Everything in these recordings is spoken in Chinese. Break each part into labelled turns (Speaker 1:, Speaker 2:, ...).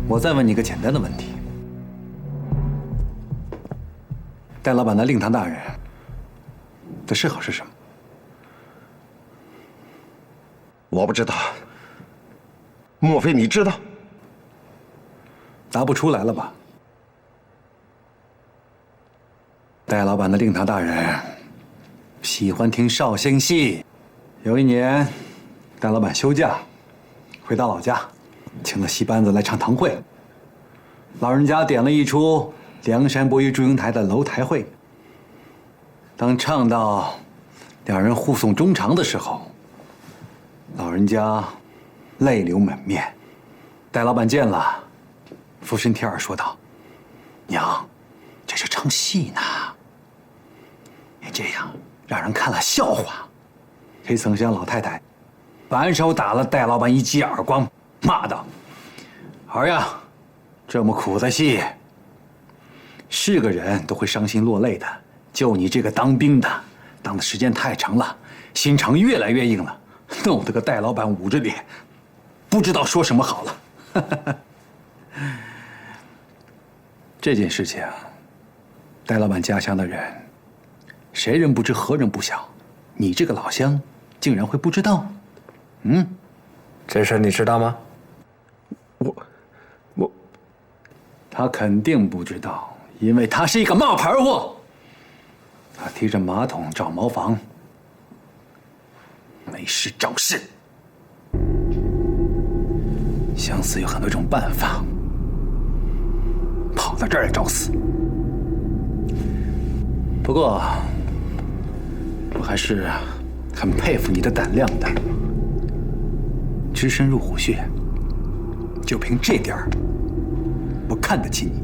Speaker 1: 我再问你个简单的问题：戴老板的令堂大人的谥号是什么？
Speaker 2: 我不知道。莫非你知道？
Speaker 1: 答不出来了吧？戴老板的令堂大人喜欢听绍兴戏。有一年，戴老板休假，回到老家，请了戏班子来唱堂会。老人家点了一出梁山伯与祝英台的楼台会。当唱到两人互送衷肠的时候，老人家泪流满面。戴老板见了，俯身贴耳说道：“娘，这是唱戏呢，你这样让人看了笑话。”谁曾想老太太反手打了戴老板一记耳光，骂道：“儿呀，这么苦的戏，是个人都会伤心落泪的，就你这个当兵的，当的时间太长了，心肠越来越硬了，弄得个戴老板捂着脸，不知道说什么好了。”这件事情，戴老板家乡的人，谁人不知，何人不晓？你这个老乡，竟然会不知道？
Speaker 3: 这事你知道吗？
Speaker 1: 他肯定不知道，因为他是一个冒牌货。他提着马桶找茅房，没事找事。想死有很多种办法，跑到这儿来找死。不过，我还是很佩服你的胆量的。只身入虎穴，就凭这点儿，我看得起你。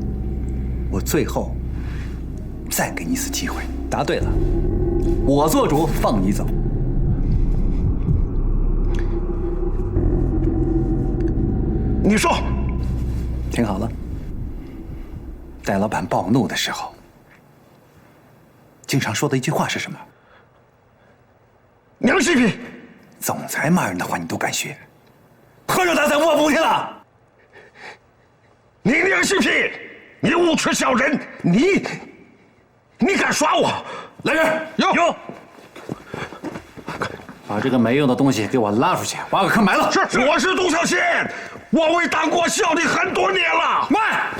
Speaker 1: 我最后再给你一次机会，答对了，我做主放你走。
Speaker 2: 你说，
Speaker 1: 听好了，戴老板暴怒的时候，经常说的一句话是什么？
Speaker 2: 娘西皮！
Speaker 1: 总裁骂人的话你都敢学，合着他在卧铺去了？
Speaker 2: 你娘西皮！你无耻小人！你敢耍我？
Speaker 1: 来人，有！把这个没用的东西给我拉出去，挖个坑埋了。
Speaker 2: 是，我是杜小仙，我为党国效力很多年了。
Speaker 1: 慢！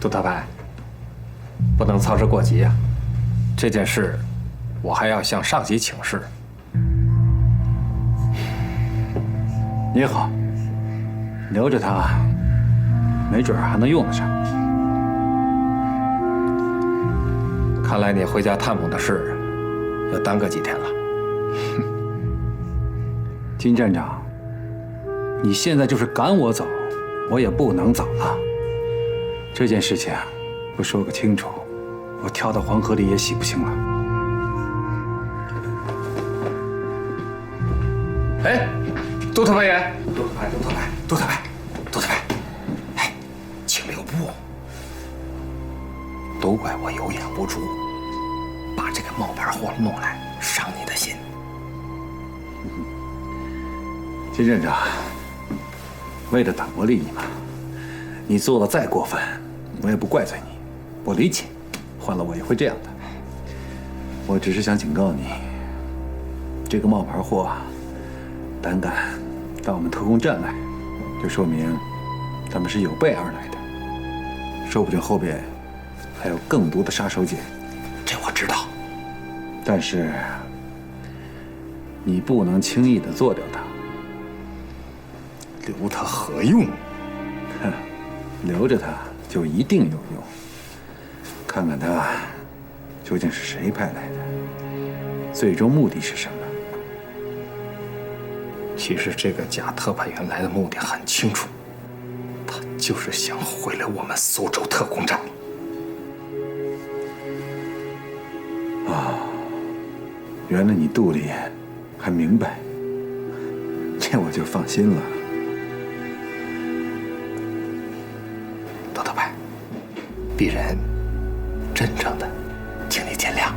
Speaker 3: 杜特派，不能操之过急啊！这件事，我还要向上级请示。
Speaker 1: 也好，留着他，没准还能用得上。
Speaker 3: 看来你回家探母的事要耽搁几天了。
Speaker 1: 金站长，你现在就是赶我走，我也不能走了。这件事情不说个清楚，我跳到黄河里也洗不清了。
Speaker 3: 哎，杜特派员，
Speaker 1: 杜特派，哎，请留步。都怪我有眼无珠，把这个冒牌货弄来伤你的心。金站长，为了党国利益嘛，你做的再过分，我也不怪罪你，我理解，换了我也会这样的。我只是想警告你，这个冒牌货啊，胆敢到我们特工站来，就说明他们是有备而来的，说不定后边还有更多的杀手锏。这我知道，但是你不能轻易的做掉它，留它何用？哼，留着它就一定有用。看看它究竟是谁派来的，最终目的是什么？
Speaker 3: 其实这个假特派员来的目的很清楚，他就是想毁了我们苏州特工站。
Speaker 1: 原来你肚里还明白，这我就放心了。
Speaker 3: 杜特派，鄙人真正的请你见谅。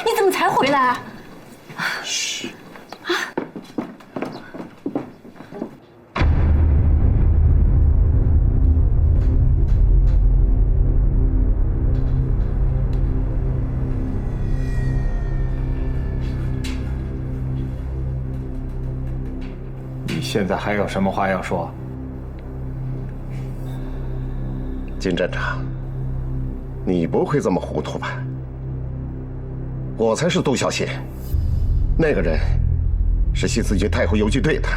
Speaker 4: 你怎么才回来？
Speaker 1: 嘘。
Speaker 3: 你现在还有什么话要说？
Speaker 2: 金站长，你不会这么糊涂吧？我才是杜小谢，那个人是新四军太湖游击队的。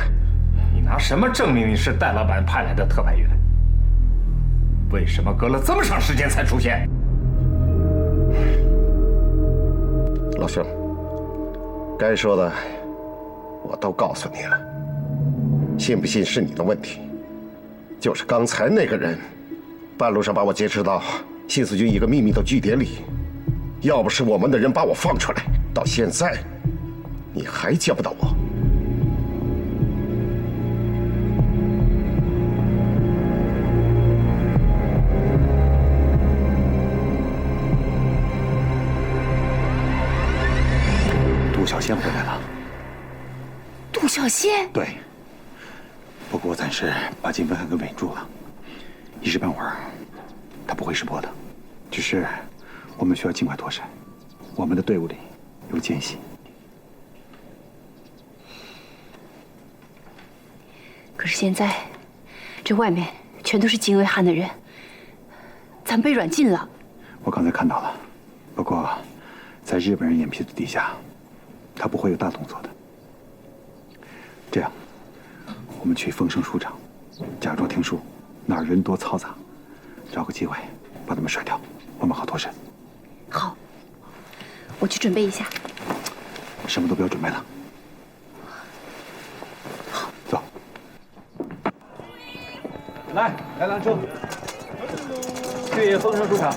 Speaker 3: 你拿什么证明你是戴老板派来的特派员？为什么隔了这么长时间才出现？
Speaker 2: 老兄，该说的我都告诉你了，信不信是你的问题。就是刚才那个人，半路上把我劫持到新四军一个秘密的据点里，要不是我们的人把我放出来，到现在你还见不到我。
Speaker 1: 杜小仙回来了。
Speaker 4: 杜小仙？
Speaker 1: 对。不过我暂时把金文汉给稳住了，一时半会儿他不会识破的。只是我们需要尽快脱身，我们的队伍里有奸细。
Speaker 4: 可是现在，这外面全都是金维汉的人，咱被软禁了。
Speaker 1: 我刚才看到了，不过在日本人眼皮子底下，他不会有大动作的。这样，我们去丰盛书场，假装听书，哪儿人多嘈杂，找个机会把他们甩掉，我们好脱身。
Speaker 4: 好，我去准备一下。
Speaker 1: 什么都不要准备了。好，走。来辆车，去丰盛书场。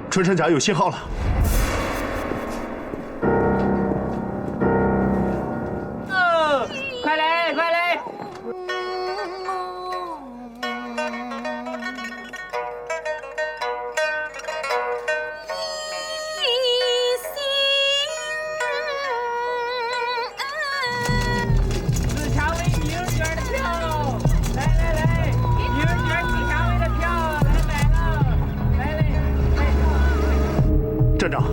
Speaker 5: 春山甲有信号了。
Speaker 6: 快来，快来！紫蔷薇女儿卷的票，来，女儿卷紫蔷薇的票来买了，来。
Speaker 5: 站长，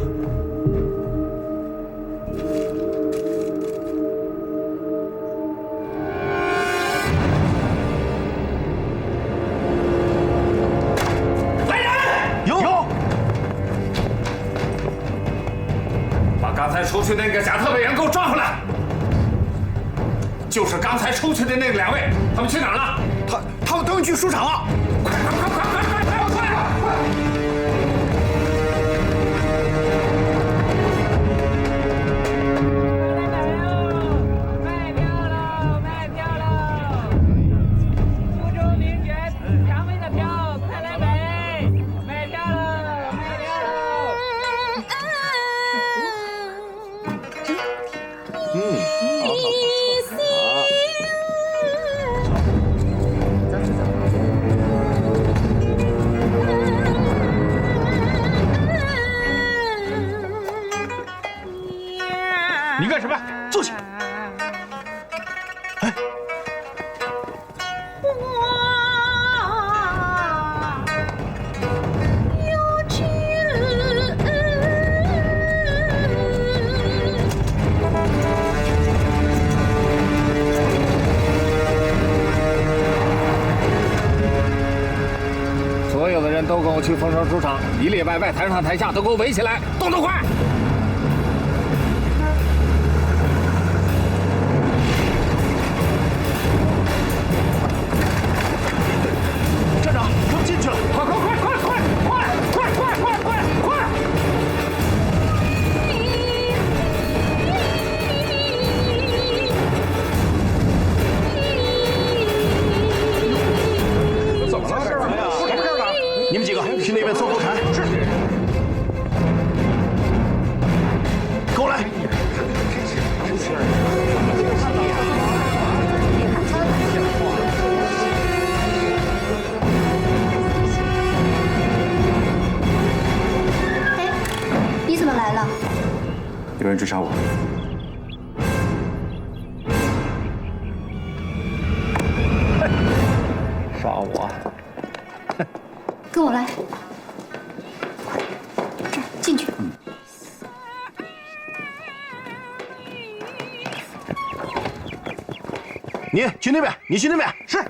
Speaker 2: 来人！
Speaker 5: 有。
Speaker 3: 把刚才出去那个假特派员给我抓回来！就是刚才出去的那2位，他们去哪儿了？
Speaker 5: 他们登去书场了。
Speaker 3: 快！
Speaker 6: 卖票喽！苏州名卷紫蔷薇的票，快来买！卖票喽！
Speaker 5: 你干什么？坐下。哎，
Speaker 3: 所有的人都跟我去丰盛书场，里里外外、台上台下都给我围起来，动得快！
Speaker 5: 站长，他们进去了。
Speaker 3: 快！
Speaker 5: 你们几个去那边搜后台。是。跟我来。
Speaker 7: 哎，你怎么来了？
Speaker 1: 有人追杀我。
Speaker 3: 杀我！
Speaker 7: 跟我来。这儿进去。
Speaker 5: 你去那边，你去那边。是。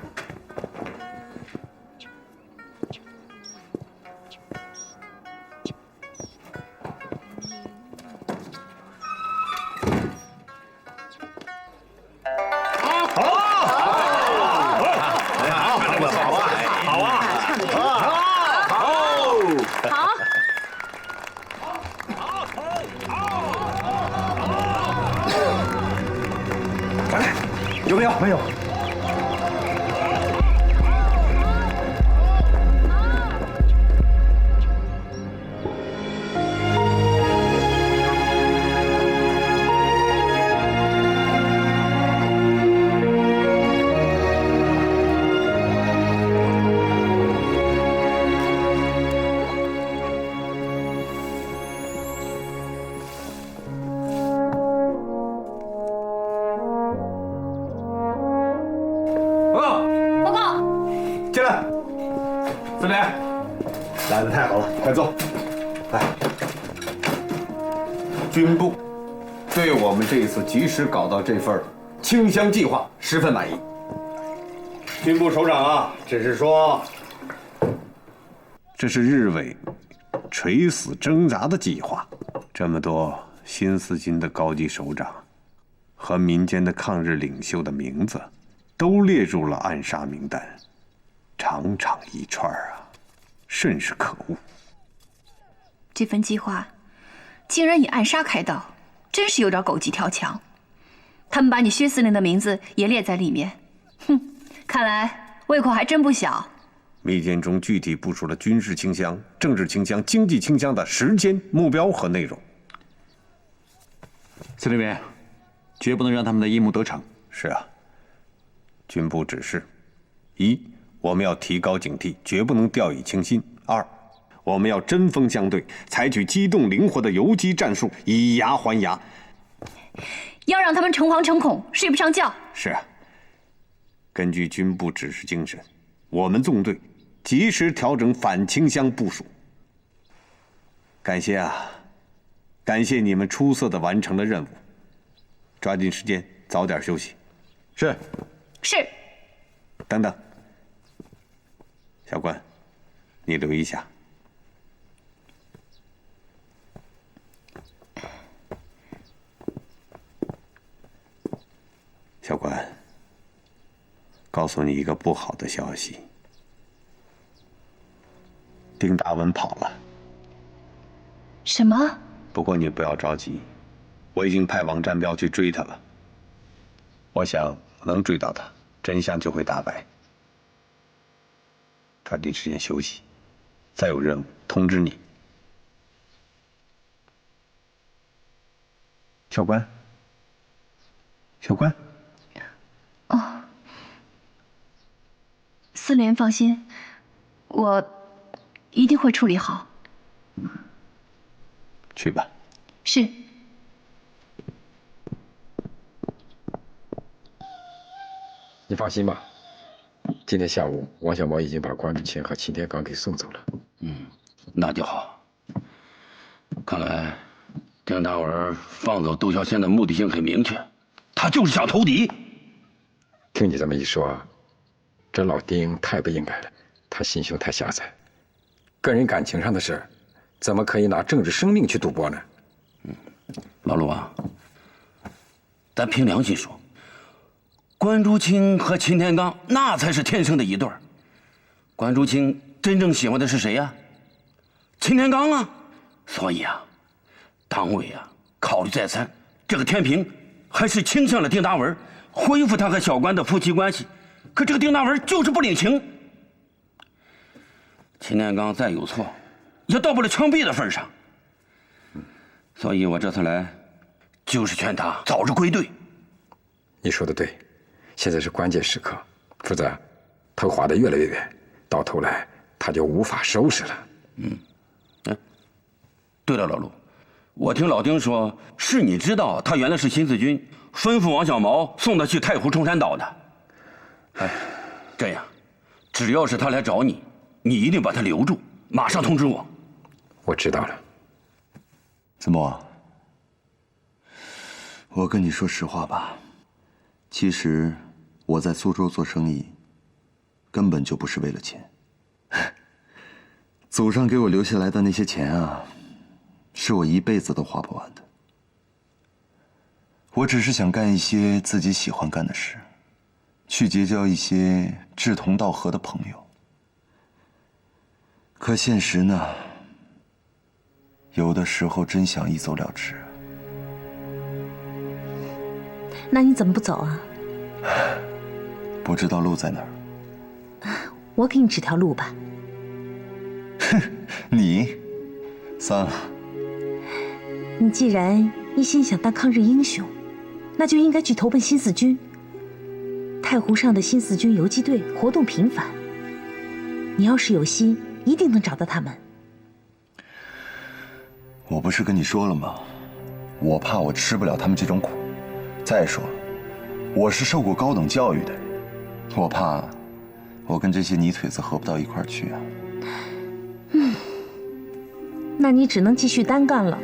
Speaker 1: 有没有？没有。
Speaker 7: 报告。
Speaker 1: 进来。司令，来的太好了，快坐。来，军部对我们这一次及时搞到这份清乡计划十分满意。军部首长啊，只是说，
Speaker 8: 这是日伪垂死挣扎的计划，这么多新四军的高级首长和民间的抗日领袖的名字都列入了暗杀名单，长长一串啊，甚是可恶。
Speaker 4: 这份计划竟然以暗杀开刀，真是有点狗急跳墙。他们把你薛司令的名字也列在里面，哼，看来胃口还真不小。
Speaker 8: 密件中具体部署了军事倾向、政治倾向、经济倾向的时间、目标和内容。
Speaker 1: 司令员，绝不能让他们的阴谋得逞。
Speaker 8: 是啊，军部指示：一，我们要提高警惕，绝不能掉以轻心；二，我们要针锋相对，采取机动灵活的游击战术，以牙还牙。
Speaker 4: 要让他们诚惶诚恐，睡不上觉。
Speaker 8: 是啊，根据军部指示精神，我们纵队及时调整反倾乡部署。感谢啊，感谢你们出色地完成了任务，抓紧时间早点休息。
Speaker 1: 是。
Speaker 4: 是。
Speaker 8: 等等，小关，你留意一下。小关，告诉你一个不好的消息，丁达文跑了。
Speaker 4: 什么？
Speaker 8: 不过你不要着急，我已经派王占彪去追他了。我想能追到他，真相就会大白。抓紧时间休息，再有任务通知你。小关，小关。
Speaker 4: 哦，司令员放心，我一定会处理好。
Speaker 8: 去吧。
Speaker 4: 是。
Speaker 9: 你放心吧，今天下午王小毛已经把关竹清和秦天刚给送走了。
Speaker 10: 那就好。看来丁大文放走窦小仙的目的性很明确，他就是想投敌。
Speaker 9: 听你这么一说，这老丁太不应该了，他心胸太狭窄，个人感情上的事，怎么可以拿政治生命去赌博呢？
Speaker 10: 老陆啊，咱凭良心说，关竹清和秦天刚那才是天生的一对儿。关竹清真正喜欢的是谁呀？秦天刚啊。所以啊，党委啊考虑再三，这个天平还是倾向了丁达文，恢复他和小关的夫妻关系。可这个丁大文就是不领情。秦天刚再有错，也到不了枪毙的份上。所以我这次来，就是劝他早日归队。
Speaker 9: 你说的对，现在是关键时刻，否则他会滑得越来越远，到头来他就无法收拾了。
Speaker 10: 对了，老陆，我听老丁说，是你知道他原来是新四军，吩咐王小毛送他去太湖冲山岛的。哎，这样，只要是他来找你，你一定把他留住，马上通知我。
Speaker 9: 我知道了。
Speaker 11: 子墨，我跟你说实话吧，其实我在苏州做生意，根本就不是为了钱。祖上给我留下来的那些钱啊，是我一辈子都花不完的。我只是想干一些自己喜欢干的事，去结交一些志同道合的朋友。可现实呢，有的时候真想一走了之。
Speaker 12: 那你怎么不走啊？
Speaker 11: 不知道路在哪儿。
Speaker 12: 我给你指条路吧。
Speaker 11: 哼，你，算了。
Speaker 12: 你既然一心想当抗日英雄，那就应该去投奔新四军。太湖上的新四军游击队活动频繁，你要是有心，一定能找到他们。
Speaker 11: 我不是跟你说了吗？我怕我吃不了他们这种苦。再说了，我是受过高等教育的人，我怕我跟这些泥腿子合不到一块儿去啊。
Speaker 12: 那你只能继续单干了。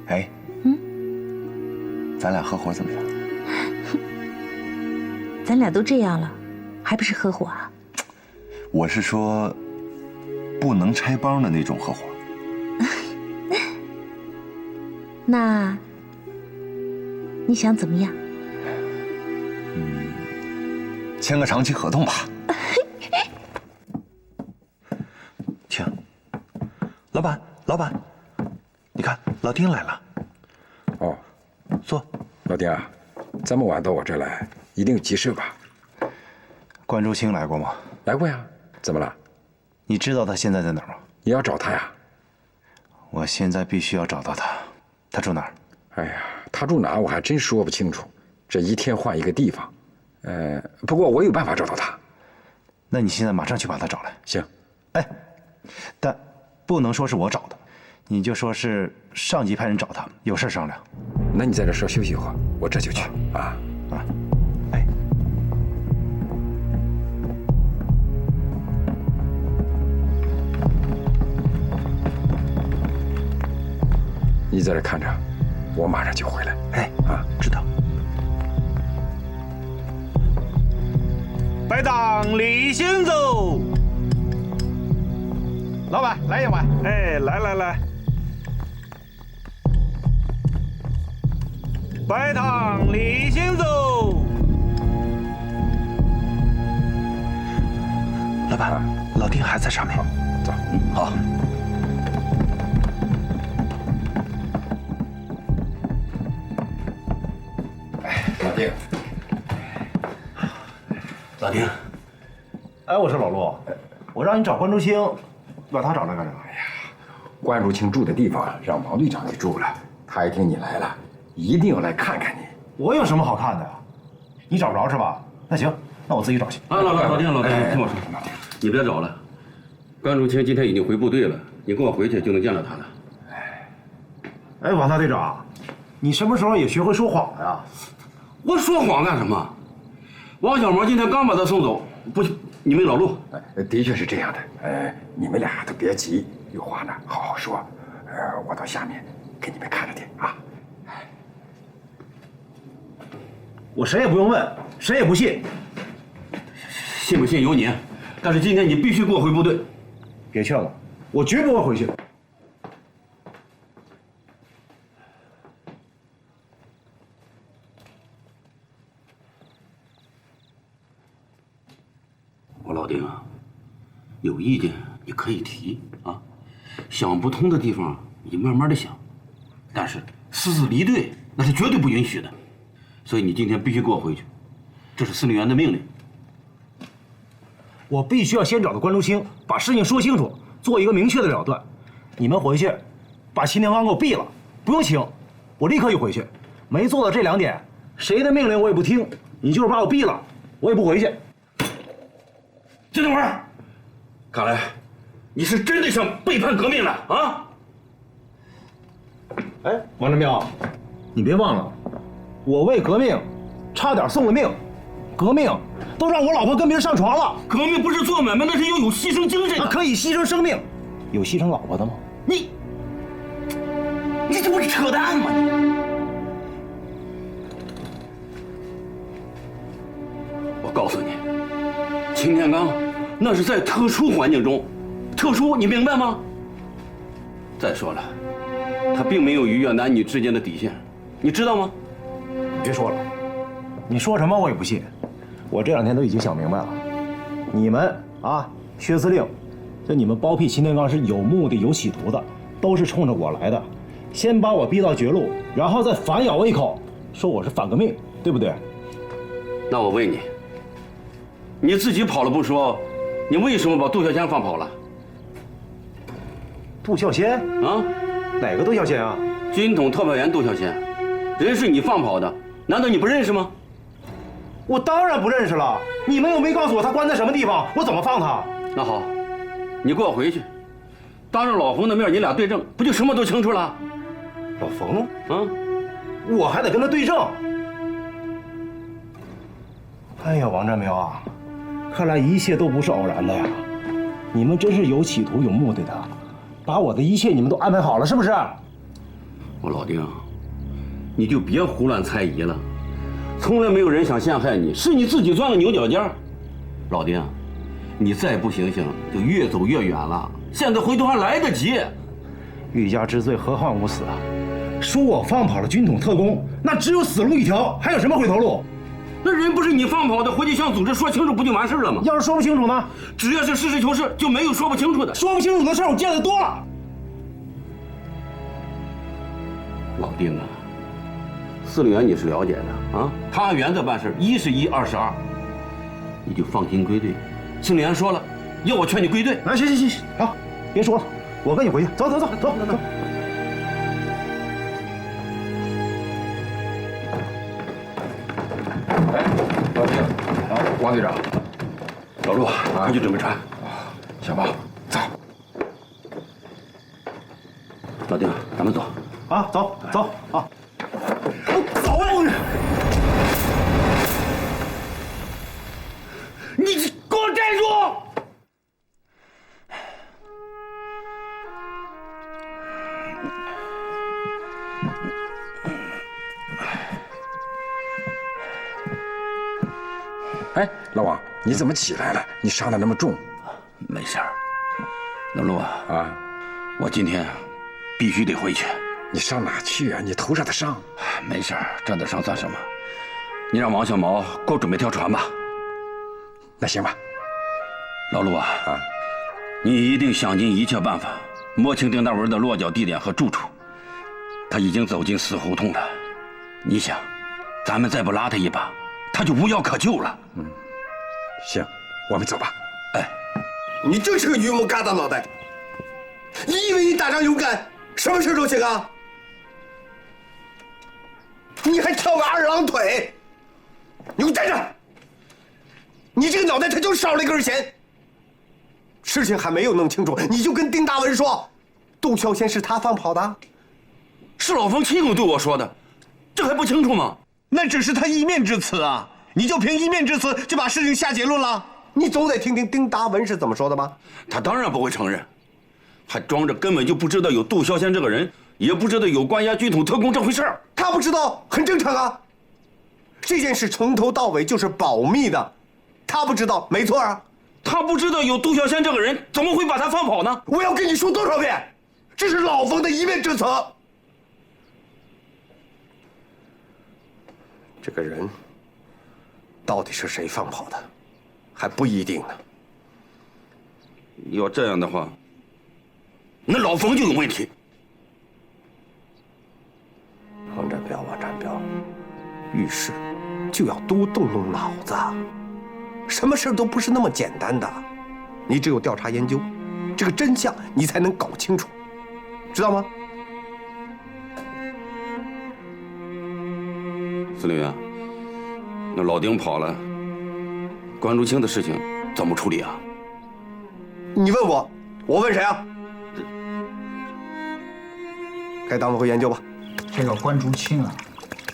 Speaker 11: 哎，咱俩合伙怎么样？
Speaker 12: 咱俩都这样了，还不是合伙啊？
Speaker 11: 我是说，不能拆帮的那种合伙。
Speaker 12: 那你想怎么样？
Speaker 11: 签个长期合同吧。
Speaker 5: 请，老板，老板，你看老丁来了。
Speaker 9: 哦，
Speaker 5: 坐。
Speaker 9: 老丁啊，这么晚到我这儿来，一定有急事吧？
Speaker 5: 关竹清来过吗？
Speaker 9: 来过呀。怎么了？
Speaker 5: 你知道他现在在哪儿吗？
Speaker 9: 你要找他呀？
Speaker 5: 我现在必须要找到他。他住哪儿？
Speaker 9: 哎呀，他住哪儿我还真说不清楚，这一天换一个地方。不过我有办法找到他。
Speaker 5: 那你现在马上去把他找来。
Speaker 9: 行。
Speaker 5: 哎，但不能说是我找的，你就说是上级派人找他，有事商量。
Speaker 9: 那你在这稍休息一会儿，我这就去啊。
Speaker 5: 哎，
Speaker 9: 你在这看着，我马上就回来。
Speaker 5: 哎
Speaker 9: 啊，
Speaker 5: 知道。
Speaker 13: 拜当李行走。
Speaker 5: 老板，来一碗。
Speaker 13: 哎，来。拜堂李行走。
Speaker 5: 老板，老丁还在上面。
Speaker 9: 走。
Speaker 10: 好。
Speaker 9: 老丁，
Speaker 10: 老丁，
Speaker 5: 哎，我说老陆，我让你找关竹清，你把他找来干什么？哎呀，
Speaker 9: 关竹清住的地方让王队长给住了，他一听你来了，一定要来看看你。
Speaker 5: 我有什么好看的呀？你找不着是吧？那行，那我自己找去。
Speaker 10: 老丁，听我说，你别找了。关竹清今天已经回部队了，你跟我回去就能见到他了。
Speaker 5: 哎，王大队长，你什么时候也学会说谎了呀？
Speaker 10: 我说谎干什么？王小毛今天刚把他送走，不行，你问老陆。
Speaker 9: 的确是这样的。你们俩都别急，有话呢好好说。我到下面给你们看着点啊。
Speaker 5: 我谁也不用问，谁也不信。
Speaker 10: 信不信由你，但是今天你必须给我回部队。
Speaker 5: 别劝我，我绝不会回去。
Speaker 10: 我老丁啊，有意见你可以提啊，想不通的地方你慢慢的想，但是私自离队那是绝对不允许的，所以你今天必须给我回去，这是司令员的命令。
Speaker 5: 我必须要先找到关竹清，把事情说清楚，做一个明确的了断。你们回去，把秦天刚给我毙了，不用请，我立刻就回去。没做到这2点，谁的命令我也不听。你就是把我毙了，我也不回去。
Speaker 10: 金大文，看来你是真的想背叛革命了啊！
Speaker 5: 哎，王占彪，你别忘了，我为革命差点送了命，革命都让我老婆跟别人上床了。
Speaker 10: 革命不是做买卖，那是要有牺牲精神的。
Speaker 5: 可以牺牲生命，有牺牲老婆的吗？
Speaker 10: 你这不是扯淡吗？我告诉你，秦天刚那是在特殊环境中，特殊你明白吗？再说了，他并没有逾越男女之间的底线，你知道吗？
Speaker 5: 你别说了，你说什么我也不信。我这2天都已经想明白了，你们啊，薛司令，就你们包庇秦天刚是有目的、有企图的，都是冲着我来的，先把我逼到绝路，然后再反咬我一口，说我是反革命，对不对？
Speaker 10: 那我问你，你自己跑了不说，你为什么把杜小仙放跑了？
Speaker 5: 杜小仙
Speaker 10: 啊？
Speaker 5: 哪个杜小仙啊？
Speaker 10: 军统特派员杜小仙，人是你放跑的，难道你不认识吗？
Speaker 5: 我当然不认识了，你们又没告诉我他关在什么地方，我怎么放他？
Speaker 10: 那好，你给我回去，当着老冯的面，你俩对证，不就什么都清楚了？
Speaker 5: 老冯
Speaker 10: 啊，
Speaker 5: 我还得跟他对证。哎呀，王占彪啊，看来一切都不是偶然的呀！你们真是有企图、有目的的，把我的一切你们都安排好了，是不是？
Speaker 10: 我老丁，你就别胡乱猜疑了，从来没有人想陷害你，是你自己钻了牛角尖。老丁，你再不醒醒，就越走越远了。现在回头还来得及。
Speaker 5: 欲加之罪，何患无辞啊！说我放跑了军统特工，那只有死路一条，还有什么回头路？
Speaker 10: 那人不是你放跑的，回去向组织说清楚不就完事了吗？
Speaker 5: 要是说不清楚呢？
Speaker 10: 只要是实事求是，就没有说不清楚的。
Speaker 5: 说不清楚的事儿我见得多了。
Speaker 10: 老丁啊，司令员你是了解的啊，他按原则办事，1是1，2是2，你就放心归队。司令员说了，要我劝你归队。
Speaker 5: 啊，行，好，别说了，我跟你回去，走。
Speaker 10: 哎，老丁，王队长，老陆，回去准备船。小宝，走。老丁，咱们走。
Speaker 5: 啊，走啊！
Speaker 10: 走啊！你给我站住！
Speaker 9: 哎，老王，你怎么起来了？你伤得那么重？
Speaker 10: 没事儿。老陆啊，我今天必须得回去。
Speaker 9: 你上哪去啊？你头上的伤。
Speaker 10: 没事儿，这点伤算什么？你让王小毛给我准备条船吧。
Speaker 9: 那行吧。
Speaker 10: 老陆啊，你一定想尽一切办法摸清丁大文的落脚地点和住处。他已经走进死胡同了。你想，咱们再不拉他一把，他就无药可救了。
Speaker 9: 行，我们走吧。
Speaker 2: 哎，你真是个榆木疙瘩脑袋！你以为你打仗勇敢，什么事都行啊？你还跳个2郎腿！你给我站着！你这个脑袋它就少了一根弦。事情还没有弄清楚，你就跟丁大文说，杜小仙是他放跑的，
Speaker 10: 是老冯亲口对我说的，这还不清楚吗？
Speaker 2: 那只是他一面之词啊！你就凭一面之词就把事情下结论了？你总得听听丁达文是怎么说的吧？
Speaker 10: 他当然不会承认，还装着根本就不知道有杜小仙这个人，也不知道有关押军统特工这回事儿。
Speaker 2: 他不知道很正常啊，这件事从头到尾就是保密的，他不知道没错啊。
Speaker 10: 他不知道有杜小仙这个人，怎么会把他放跑呢？
Speaker 2: 我要跟你说多少遍，这是老冯的一面之词。这个人到底是谁放跑的，还不一定呢。
Speaker 10: 要这样的话，那老冯就有问题。
Speaker 2: 王占彪，遇事就要多动动脑子，什么事都不是那么简单的，你只有调查研究，这个真相你才能搞清楚，知道吗？
Speaker 10: 司令员，那老丁跑了，关竹清的事情怎么处理啊？
Speaker 2: 你问我，我问谁啊？开党委会研究吧。
Speaker 14: 这个关竹清啊，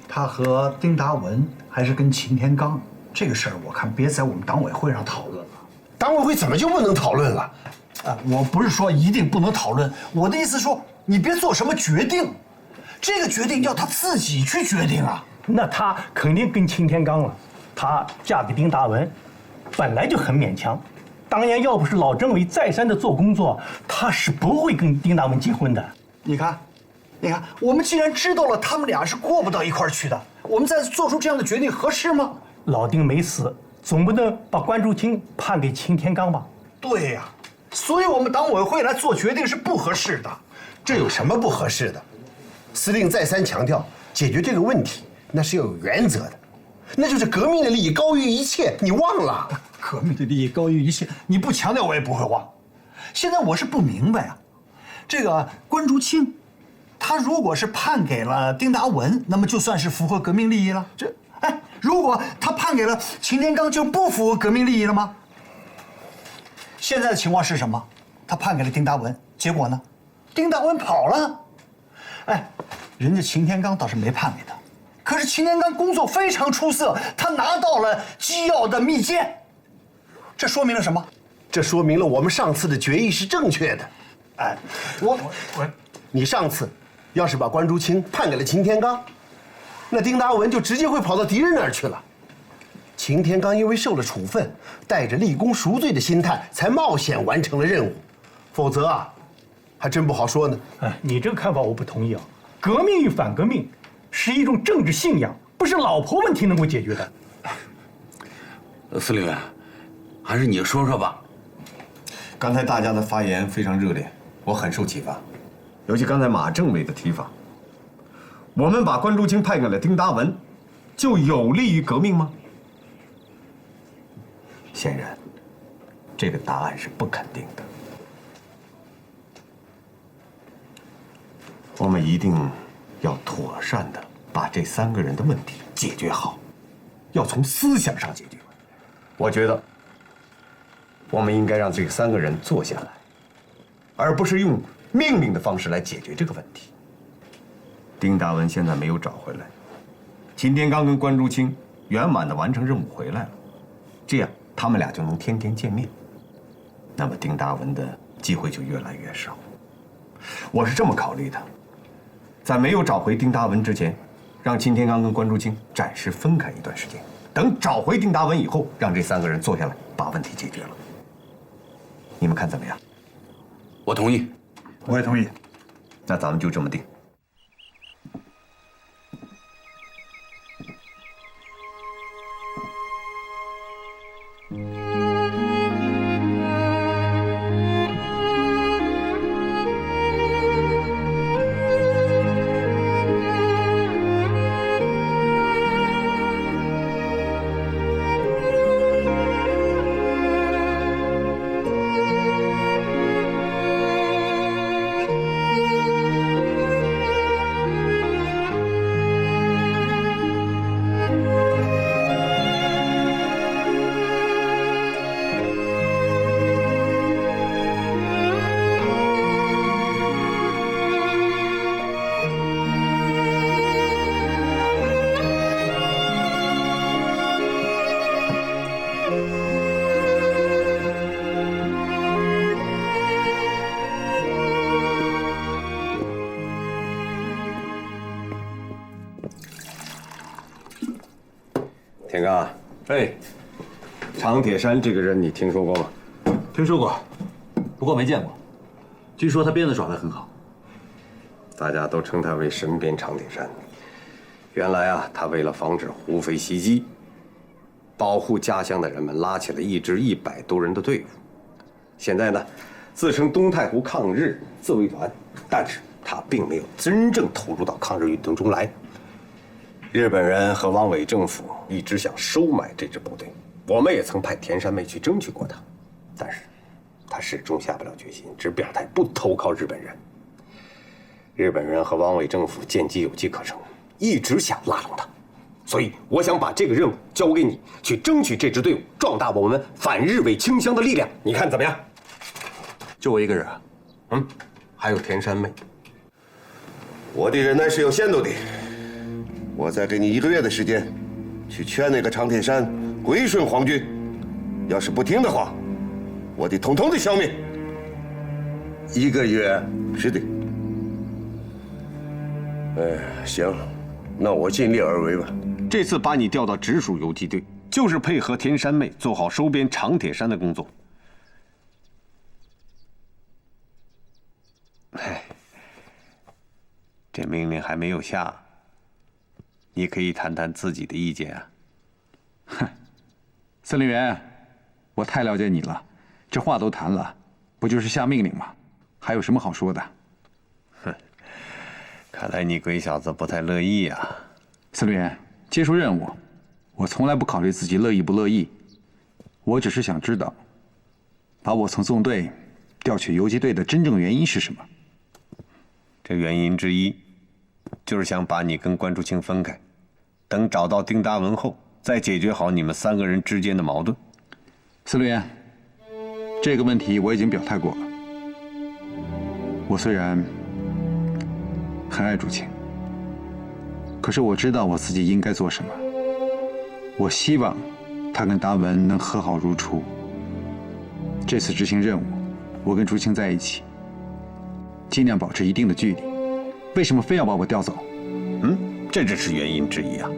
Speaker 14: 他和丁达文还是跟擎天刚这个事儿，我看别在我们党委会上讨论了。
Speaker 2: 党委会怎么就不能讨论了？
Speaker 14: 我不是说一定不能讨论，我的意思说，你别做什么决定，这个决定要他自己去决定啊。
Speaker 5: 那他肯定跟擎天刚了，她嫁给丁达文，本来就很勉强。当年要不是老政委再三的做工作，他是不会跟丁达文结婚的。
Speaker 14: 你看，我们既然知道了他们俩是过不到一块儿去的，我们再做出这样的决定合适吗？
Speaker 5: 老丁没死，总不能把关竹清判给擎天刚吧？
Speaker 14: 对呀，所以我们党委会来做决定是不合适的。
Speaker 2: 这有什么不合适的？司令再三强调，解决这个问题那是要有原则的，那就是革命的利益高于一切。你忘了？
Speaker 14: 革命的利益高于一切，你不强调我也不会忘。现在我是不明白啊，这个关竹清，他如果是判给了丁达文，那么就算是符合革命利益了。如果他判给了擎天刚，就不符合革命利益了吗？现在的情况是什么？他判给了丁达文，结果呢？丁达文跑了。人家擎天刚倒是没判给他，可是擎天刚工作非常出色，他拿到了机要的密件。这说明了什么？
Speaker 2: 这说明了我们上次的决议是正确的。你上次要是把关竹清判给了擎天刚，那丁达文就直接会跑到敌人那儿去了。擎天刚因为受了处分，带着立功赎罪的心态，才冒险完成了任务，否则啊，还真不好说呢。
Speaker 5: 你这个看法我不同意啊！革命与反革命是一种政治信仰，不是老婆问题能够解决的。
Speaker 10: 司令员，还是你说说吧。
Speaker 5: 刚才大家的发言非常热烈，我很受启发，尤其刚才马政委的提法。我们把关竹清判给了丁达文，就有利于革命吗？显然，这个答案是不肯定的。我们一定要妥善的把这3个人的问题解决好，要从思想上解决。我觉得，我们应该让这3个人坐下来，而不是用命令的方式来解决这个问题。丁达文现在没有找回来，擎天刚跟关竹清圆满的完成任务回来了，这样他们俩就能天天见面，那么丁达文的机会就越来越少。我是这么考虑的，在没有找回丁达文之前，让擎天刚跟关竹清暂时分开一段时间，等找回丁达文以后，让这3个人坐下来把问题解决了。你们看怎么样？
Speaker 10: 我同意。
Speaker 14: 我也同意。
Speaker 5: 那咱们就这么定。天刚，常铁山这个人你听说过吗？
Speaker 1: 听说过，不过没见过。据说他鞭子耍得很好。
Speaker 5: 大家都称他为神鞭常铁山。原来啊，他为了防止胡匪袭击，保护家乡的人们，拉起了一支100多人的队伍。现在呢，自称东太湖抗日自卫团，但是他并没有真正投入到抗日运动中来。日本人和汪伪政府一直想收买这支部队，
Speaker 15: 我们也曾派田山妹去争取过他，但是他始终下不了决心，只表态不投靠日本人。日本人和汪伪政府见机有机可乘，一直想拉拢他，所以我想把这个任务交给你，去争取这支队伍，壮大我们反日伪清乡的力量。你看怎么样？
Speaker 1: 就我一个人啊？
Speaker 15: 还有田山妹。
Speaker 2: 我的忍耐是有限度的，我再给你1个月的时间，去劝那个长铁山归顺皇军。要是不听的话，我得统统的消灭。1个月？是的。行，那我尽力而为吧。
Speaker 8: 这次把你调到直属游击队，就是配合田山妹做好收编长铁山的工作。这命令还没有下，你可以谈谈自己的意见啊。
Speaker 1: 哼，司令员，我太了解你了，这话都谈了，不就是下命令吗？还有什么好说的？
Speaker 8: 哼，看来你鬼小子不太乐意啊。
Speaker 1: 司令员，接受任务，我从来不考虑自己乐意不乐意，我只是想知道，把我从纵队调去游击队的真正原因是什么？
Speaker 8: 这原因之一，就是想把你跟关竹清分开，等找到丁达文后，再解决好你们3个人之间的矛盾。
Speaker 1: 司令员，这个问题我已经表态过了。我虽然很爱竹清，可是我知道我自己应该做什么。我希望他跟达文能和好如初。这次执行任务，我跟竹清在一起，尽量保持一定的距离。为什么非要把我调走？
Speaker 8: 这只是原因之一啊，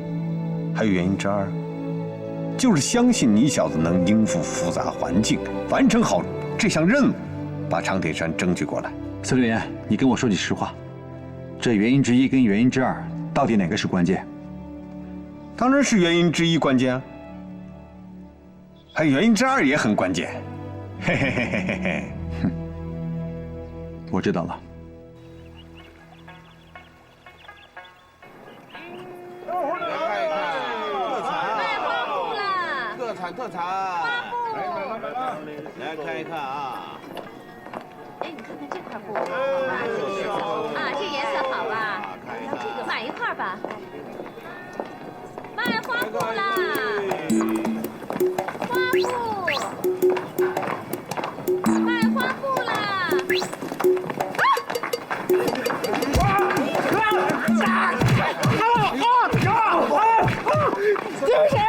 Speaker 8: 还有原因之2，就是相信你小子能应付复杂环境，完成好这项任务，把长铁山争取过来。
Speaker 1: 司令员，你跟我说句实话，这原因之1跟原因之2，到底哪个是关键？
Speaker 8: 当然是原因之1关键啊，还有原因之2也很关键。嘿嘿嘿嘿嘿嘿。
Speaker 1: 哼，我知道了。
Speaker 13: 特产，来看一看啊！
Speaker 16: 哎，你看看这块布，啊，这颜色好吧？要这个买一块吧。卖花布啦！花布，卖花布啦！
Speaker 6: 这是谁啊？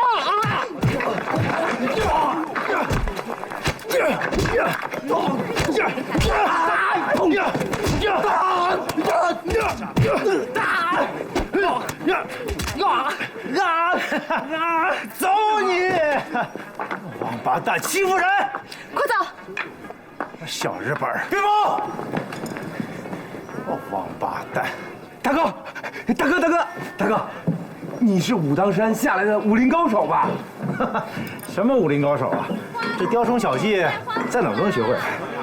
Speaker 5: 走你！王八蛋，欺负人！
Speaker 16: 快走！
Speaker 5: 小日本，别跑！王八蛋！大哥，大哥，大哥，大哥，你是武当山下来的武林高手吧？什么武林高手啊？这雕虫小技在哪儿都能学会。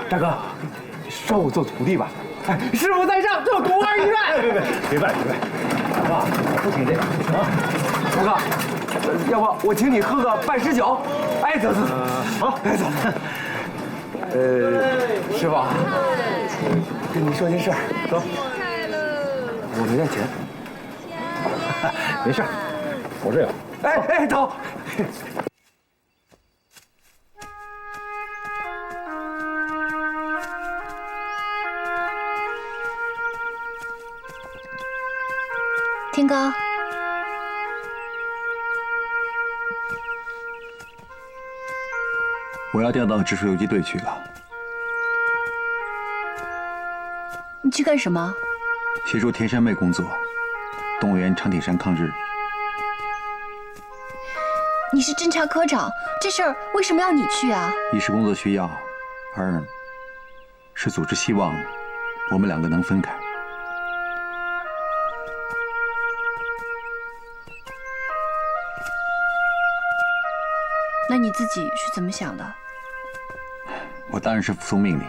Speaker 5: 大哥，收我做徒弟吧！哎，师傅在上，就徒儿一愿。别拜，别拜，大哥，不请这个啊！大哥，要不我请你喝个半诗酒？哎，走走走，好，哎走。师傅，跟你说件事儿，走。我没带钱。没事，我这有。哎，走。
Speaker 4: 天高，
Speaker 1: 我要调到直属游击队去了。
Speaker 4: 你去干什么？
Speaker 1: 协助田山妹工作，动员长铁山抗日。
Speaker 4: 你是侦察科长，这事儿为什么要你去啊？
Speaker 1: 一是工作需要，二是组织希望我们2个能分开。
Speaker 4: 那你自己是怎么想的？
Speaker 1: 我当然是服从命令。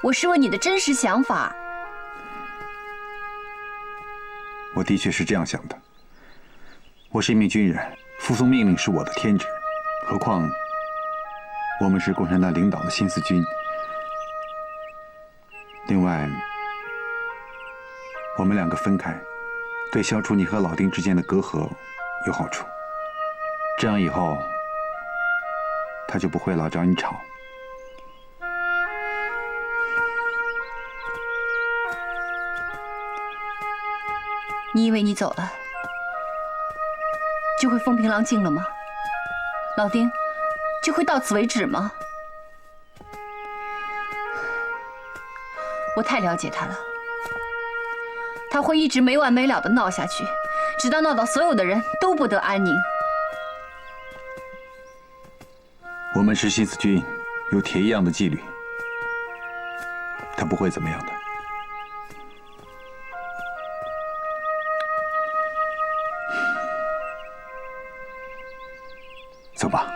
Speaker 4: 我是问你的真实想法。
Speaker 1: 我的确是这样想的。我是一名军人，服从命令是我的天职，何况我们是共产党领导的新四军。另外，我们两个分开，对消除你和老丁之间的隔阂有好处。这样以后，他就不会老找你吵。
Speaker 4: 你以为你走了就会风平浪静了吗？老丁就会到此为止吗？我太了解他了，他会一直没完没了的闹下去，直到闹到所有的人都不得安宁。
Speaker 1: 我们是新四军，有铁一样的纪律，他不会怎么样的。走吧。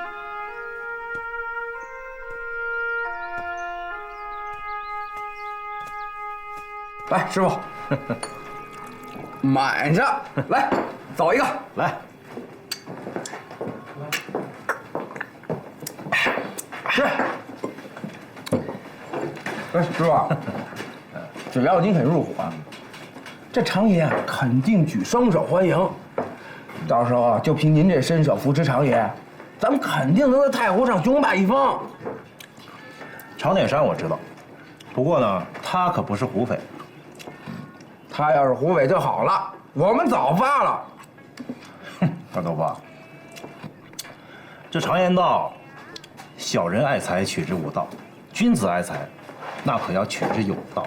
Speaker 17: 来，师傅，满着，来，走一个，
Speaker 5: 来。
Speaker 17: 是。哎，师傅，只要您肯入伙，这长爷肯定举双手欢迎。到时候就凭您这身手扶持长爷，咱们肯定能在太湖上雄霸一方。
Speaker 5: 长点山我知道，不过呢，他可不是胡匪。
Speaker 17: 他要是胡匪就好了，我们早发了。
Speaker 5: 哼，大头发，这常言道，小人爱财，取之无道；君子爱财，那可要取之有道。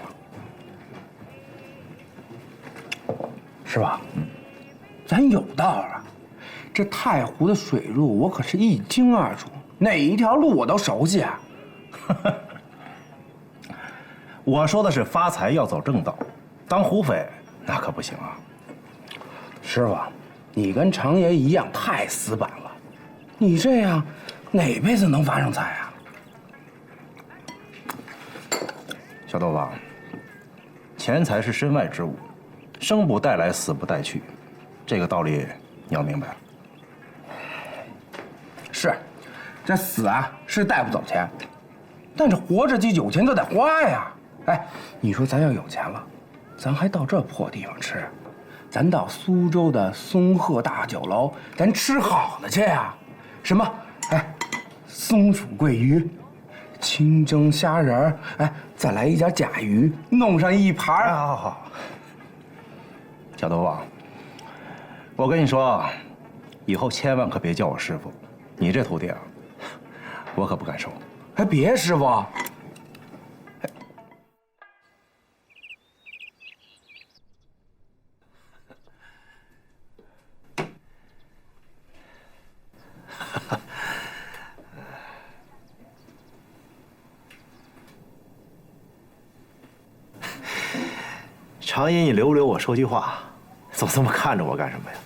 Speaker 17: 是吧？咱有道啊！这太湖的水路我可是一清二楚，哪一条路我都熟悉啊。
Speaker 5: 我说的是发财要走正道，当胡匪那可不行啊。
Speaker 17: 师傅，你跟常爷一样太死板了，你这样哪辈子能发上财啊？
Speaker 5: 小豆子，钱财是身外之物，生不带来，死不带去，这个道理你要明白。
Speaker 17: 是，这死啊是带不走钱，但是活着就有钱就得花呀。哎，你说咱要有钱了，咱还到这破地方吃？咱到苏州的松鹤大酒楼，咱吃好的去呀。什么？哎，松鼠桂鱼，清蒸虾仁儿，哎，再来一点甲鱼，弄上一盘。
Speaker 5: 好。小豆子，我跟你说，以后千万可别叫我师傅，你这徒弟啊，我可不敢收。
Speaker 17: 哎，别师傅。
Speaker 5: 常爷，你留不留我说句话？总这么看着我干什么呀？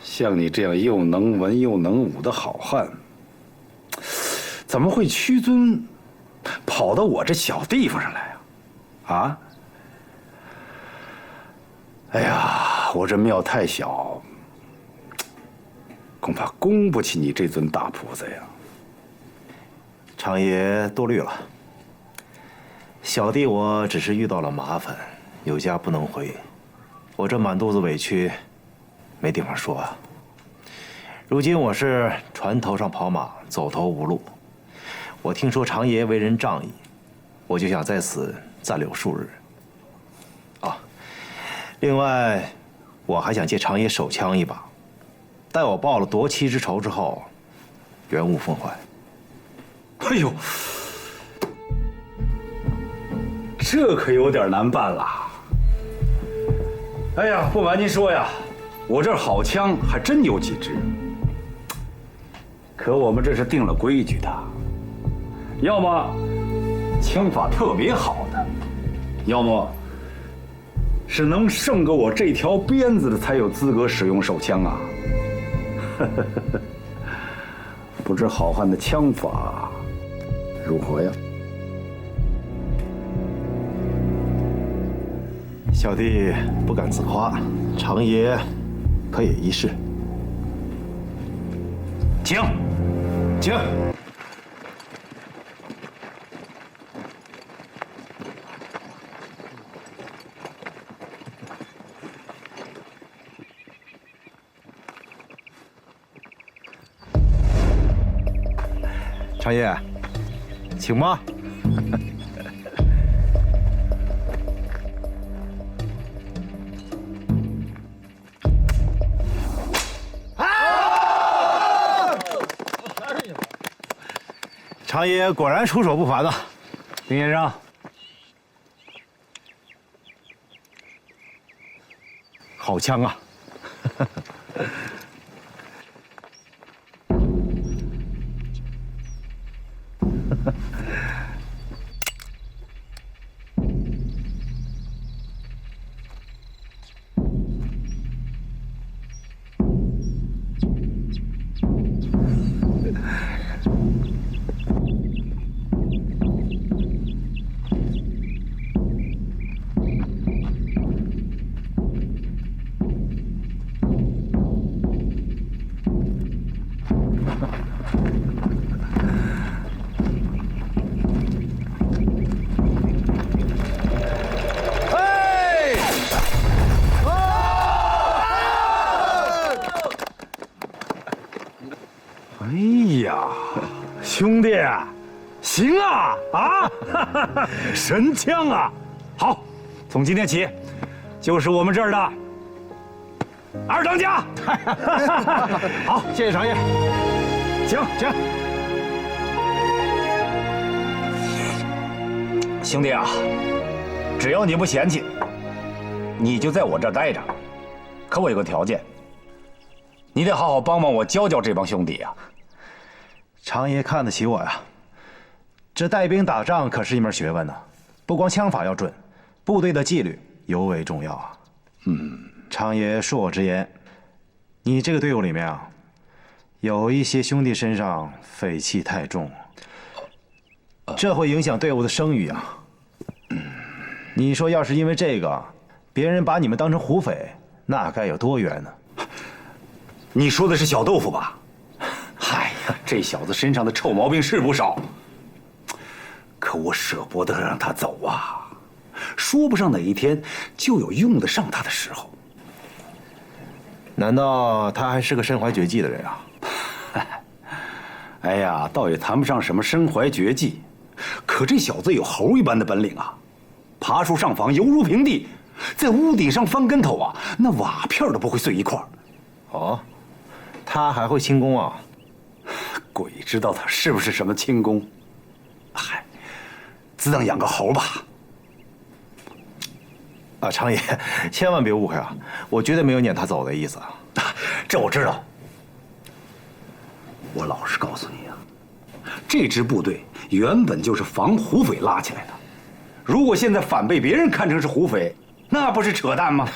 Speaker 9: 像你这样又能文又能武的好汉，怎么会屈尊跑到我这小地方上来呀？啊？哎呀，我这庙太小，恐怕供不起你这尊大菩萨呀。
Speaker 5: 常爷多虑了，小弟我只是遇到了麻烦，有家不能回，我这满肚子委屈，没地方说啊。如今我是船头上跑马，走投无路。我听说常爷为人仗义，我就想在此暂留数日。啊，另外，我还想借常爷手枪一把，待我报了夺妻之仇之后，原物奉还。
Speaker 9: 哎呦，这可有点难办了。哎呀，不瞒您说呀，我这儿好枪还真有几支，可我们这是定了规矩的，要么枪法特别好的，要么是能胜过我这条鞭子的才有资格使用手枪啊。不知好汉的枪法如何呀？
Speaker 5: 小弟不敢自夸，常爷可也一试。
Speaker 9: 请，
Speaker 5: 请。常爷，请吧。常爷果然出手不凡呐，林先生，好枪啊！
Speaker 9: 哎呀，兄弟，行啊啊，神枪啊！好，从今天起，就是我们这儿的二当家。好，
Speaker 5: 谢谢常爷。
Speaker 9: 请。兄弟啊，只要你不嫌弃，你就在我这儿待着。可我有个条件，你得好好帮我教教这帮兄弟呀。
Speaker 5: 常爷看得起我呀，这带兵打仗可是一门学问呢，不光枪法要准，部队的纪律尤为重要啊。常爷恕我直言，你这个队伍里面啊，有一些兄弟身上匪气太重，这会影响队伍的声誉啊。你说要是因为这个，别人把你们当成虎匪，那该有多冤呢？
Speaker 9: 你说的是小豆腐吧？嗨呀，这小子身上的臭毛病是不少，可我舍不得让他走啊，说不上哪一天就有用得上他的时候。
Speaker 5: 难道他还是个身怀绝技的人啊？
Speaker 9: 哎呀，倒也谈不上什么身怀绝技，可这小子有猴一般的本领啊，爬树上房犹如平地，在屋顶上翻跟头啊，那瓦片都不会碎一块。
Speaker 5: 哦，他还会轻功啊？
Speaker 9: 鬼知道他是不是什么轻功。嗨，自当养个猴吧。
Speaker 5: 啊，常爷，千万别误会啊，我绝对没有撵他走的意思啊。
Speaker 9: 这我知道。我老实告诉你啊，这支部队原本就是防虎匪拉起来的，如果现在反被别人看成是虎匪，那不是扯淡吗？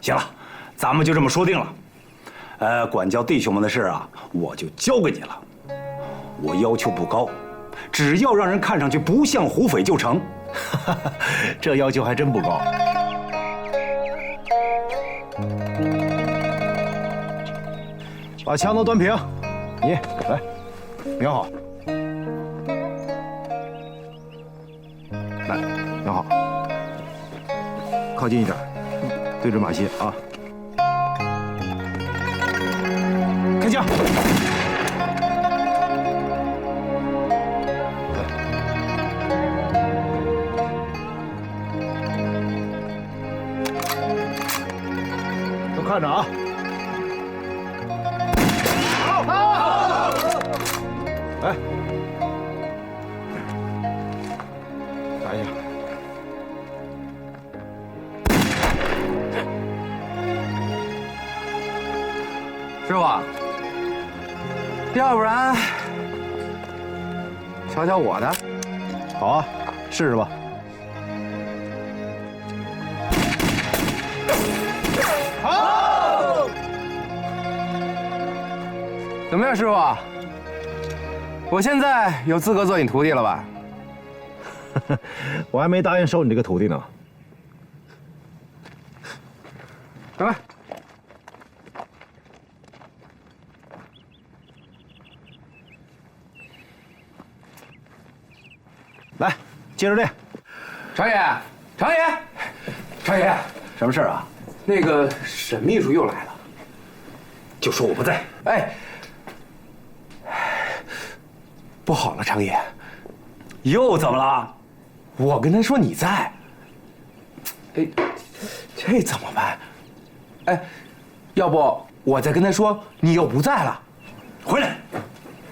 Speaker 9: 行了，咱们就这么说定了。管教弟兄们的事啊，我就交给你了。我要求不高，只要让人看上去不像虎匪就成。
Speaker 5: 这要求还真不高。把枪都端平，你来，瞄好，来，瞄好，靠近一点，对准马歇啊！开枪！都看着啊！来，打一下。
Speaker 3: 师傅，要不然瞧瞧我的？
Speaker 5: 好啊，试试吧。
Speaker 3: 好！怎么样，师傅？我现在有资格做你徒弟了吧？
Speaker 5: 我还没答应收你这个徒弟呢。
Speaker 9: 来。
Speaker 5: 来，接着练。
Speaker 17: 常爷，常爷，常爷，
Speaker 9: 什么事啊？
Speaker 17: 那个沈秘书又来了，
Speaker 9: 就说我不在。
Speaker 17: 哎，不好了，常爷，
Speaker 9: 又怎么了？
Speaker 17: 我跟他说你在。哎，这怎么办？哎，要不我再跟他说你又不在了。
Speaker 9: 回来！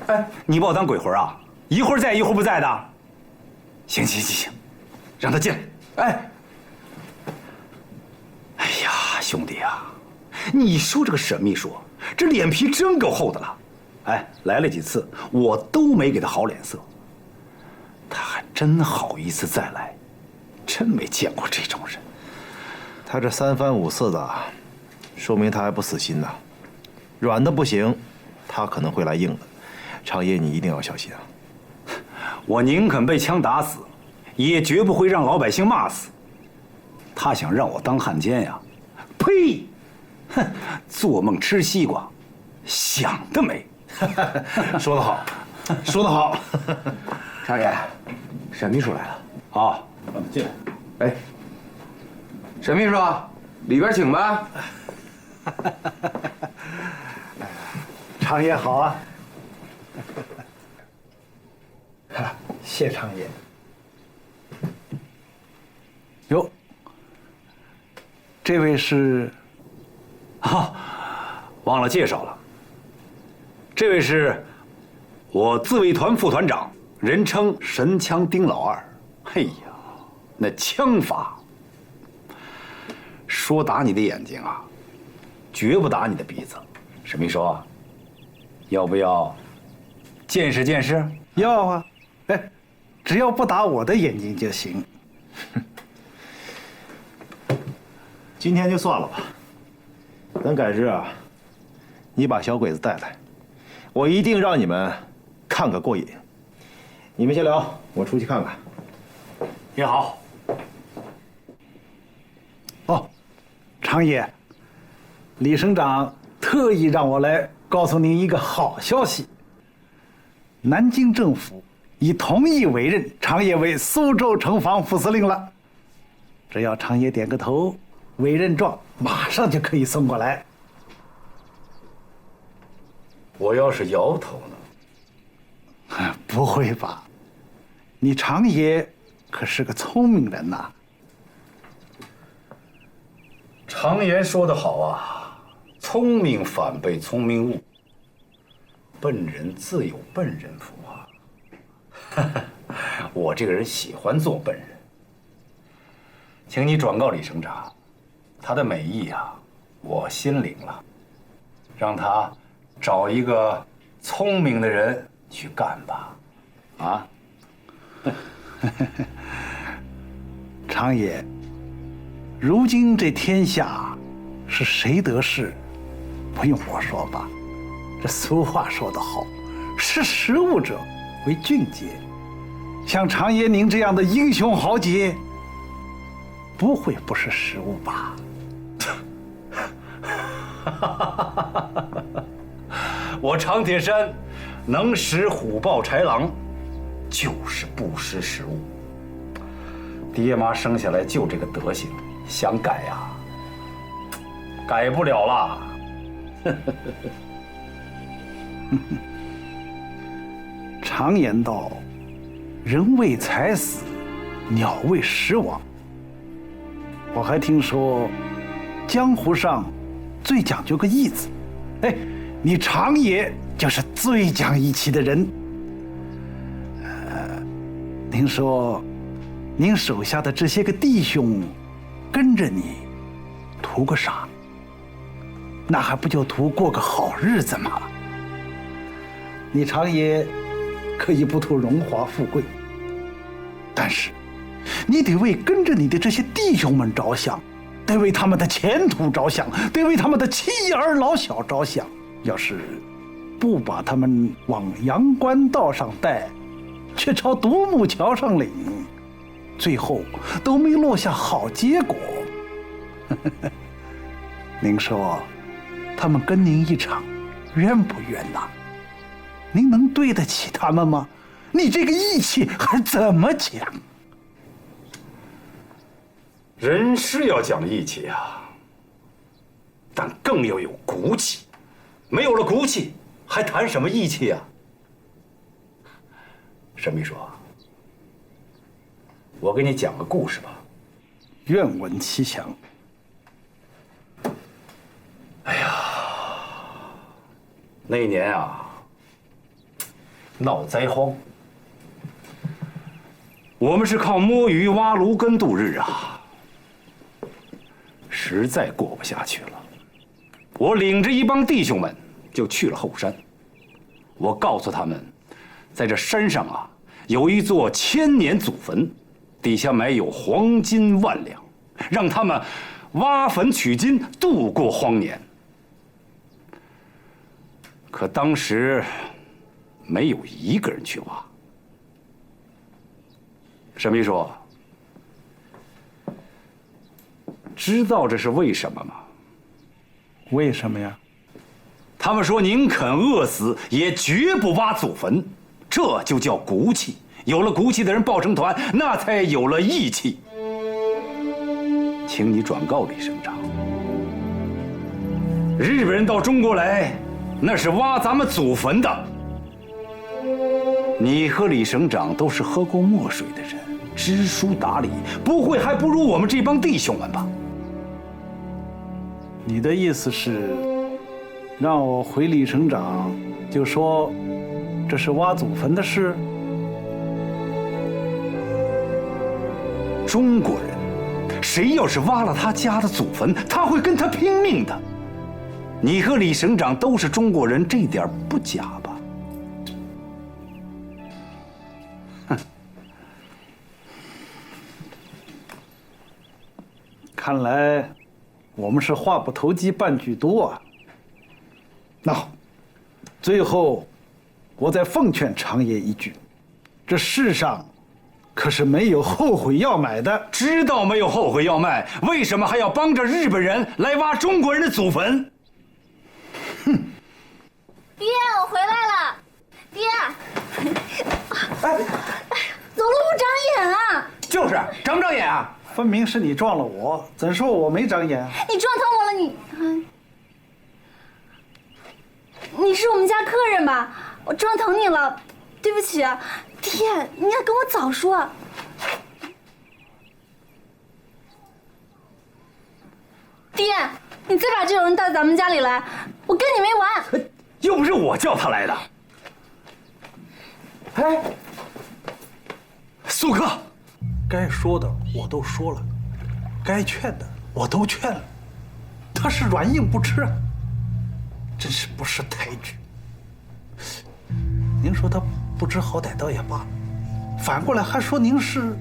Speaker 9: 哎，你把我当鬼魂啊？一会儿在，一会儿不在的。行行行行，让他进来。
Speaker 17: 哎，
Speaker 9: 哎呀，兄弟啊，你说这个沈秘书，这脸皮真够厚的了。哎，来了几次，我都没给他好脸色。他还真好意思再来，真没见过这种人。
Speaker 5: 他这3番5次的，说明他还不死心呢。软的不行，他可能会来硬的。常爷，你一定要小心啊！
Speaker 9: 我宁肯被枪打死，也绝不会让老百姓骂死。他想让我当汉奸呀？呸！哼，做梦吃西瓜，想得美！
Speaker 5: 说得好，说得好。
Speaker 17: 常爷，沈秘书来了。
Speaker 9: 啊，让他进来。
Speaker 17: 哎，沈秘书，里边请吧。
Speaker 14: 常爷好啊！谢常爷。哟，这位是？
Speaker 9: 啊，忘了介绍了。这位是我自卫团副团长，人称神枪丁老二。哎呀，那枪法，说打你的眼睛啊，绝不打你的鼻子。沈秘书，要不要见识见识？
Speaker 14: 要啊！哎，只要不打我的眼睛就行。
Speaker 5: 今天就算了吧，等改日啊，你把小鬼子带来，我一定让你们看个过瘾。你们先聊，我出去看看。
Speaker 9: 也好。
Speaker 14: 哦，常爷，李省长特意让我来告诉您一个好消息。南京政府已同意委任常爷为苏州城防副司令了。只要常爷点个头，委任状马上就可以送过来。
Speaker 9: 我要是摇头呢？
Speaker 14: 不会吧？你常爷可是个聪明人呐。
Speaker 9: 常言说得好啊，聪明反被聪明误，笨人自有笨人福啊。我这个人喜欢做笨人，请你转告李省长，他的美意啊，我心领了，让他找一个聪明的人去干吧。啊，
Speaker 14: 常爷，如今这天下是谁得势，不用我说吧。这俗话说得好，识时务者为俊杰。像常爷您这样的英雄豪杰，不会不识时务吧？
Speaker 9: 我常铁山能识虎豹豺狼，就是不识时务。爹妈生下来就这个德行，想改呀，改不了了。
Speaker 14: 常言道，人为财死，鸟为食亡。我还听说，江湖上最讲究个义字。哎，你常爷就是最讲义气的人。您说，您手下的这些个弟兄跟着你，图个啥？那还不就图过个好日子吗？你常爷可以不图荣华富贵，但是你得为跟着你的这些弟兄们着想，得为他们的前途着想，得为他们的妻儿老小着想。要是不把他们往阳关道上带，却朝独木桥上领，最后都没落下好结果。您说，他们跟您一场，冤不冤呐？您能对得起他们吗？你这个义气还怎么讲？
Speaker 9: 人是要讲义气啊，但更要有骨气。没有了骨气，还谈什么义气啊？沈秘书，我给你讲个故事吧。
Speaker 14: 愿闻其详。
Speaker 9: 那一年啊，闹灾荒，我们是靠摸鱼挖芦根度日啊，实在过不下去了。我领着一帮弟兄们就去了后山。我告诉他们，在这山上啊，有一座千年祖坟，底下埋有黄金万两，让他们挖坟取金，度过荒年。可当时没有一个人去挖。沈秘书，知道这是为什么吗？
Speaker 14: 为什么呀？
Speaker 9: 他们说宁肯饿死，也绝不挖祖坟，这就叫骨气。有了骨气的人抱成团，那才有了义气。请你转告李省长，日本人到中国来，那是挖咱们祖坟的。你和李省长都是喝过墨水的人，知书达理，不会还不如我们这帮弟兄们吧？
Speaker 14: 你的意思是，让我回李省长，就说这是挖祖坟的事？
Speaker 9: 中国人，谁要是挖了他家的祖坟，他会跟他拼命的。你和李省长都是中国人，这点不假吧？哼！
Speaker 14: 看来我们是话不投机半句多啊。那好，最后我再奉劝长爷一句：这世上可是没有后悔药买的。
Speaker 9: 知道没有后悔药卖，为什么还要帮着日本人来挖中国人的祖坟？
Speaker 7: 爹，我回来了。爹，走路不长眼啊！
Speaker 17: 就是长不长眼啊？
Speaker 14: 分明是你撞了我，怎说我没长眼？
Speaker 7: 你撞疼我了，你是我们家客人吧？我撞疼你了，对不起啊。爹，你应该跟我早说。爹，你再把这种人带咱们家里来，我跟你没完！
Speaker 9: 又不是我叫他来的。
Speaker 14: 哎，苏克，该说的我都说了，该劝的我都劝了，他是软硬不吃啊，真是不识抬举。您说他不知好歹倒也罢了，反过来还说您是……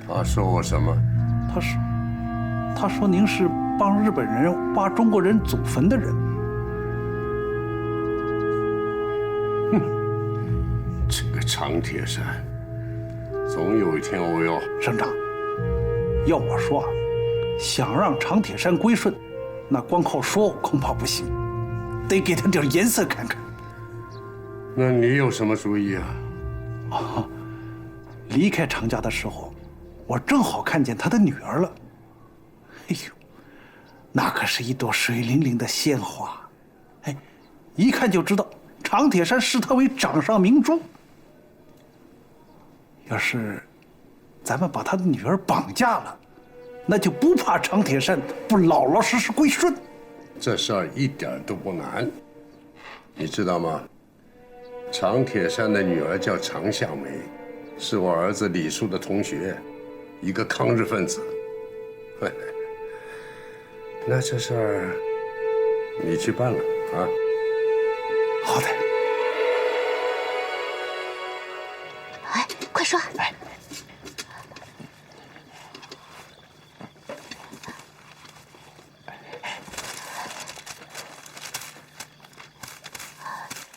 Speaker 2: 他说我什么？
Speaker 14: 他说您是帮日本人挖中国人祖坟的人。
Speaker 2: 这个长铁山，总有一天我要……
Speaker 14: 省长，要我说啊，想让长铁山归顺，那光靠说恐怕不行，得给他点颜色看看。
Speaker 2: 那你有什么主意啊？
Speaker 14: 离开长家的时候，我正好看见他的女儿了。哎呦，那可是一朵水灵灵的鲜花，哎，一看就知道长铁山视她为掌上明珠。要是咱们把他的女儿绑架了，那就不怕长铁山不老老实实归顺。
Speaker 2: 这事儿一点都不难，你知道吗？长铁山的女儿叫长向梅，是我儿子李树的同学，一个抗日分子。那这事儿你去办了啊？
Speaker 14: 好的。
Speaker 7: 哎，快说！
Speaker 14: 哎，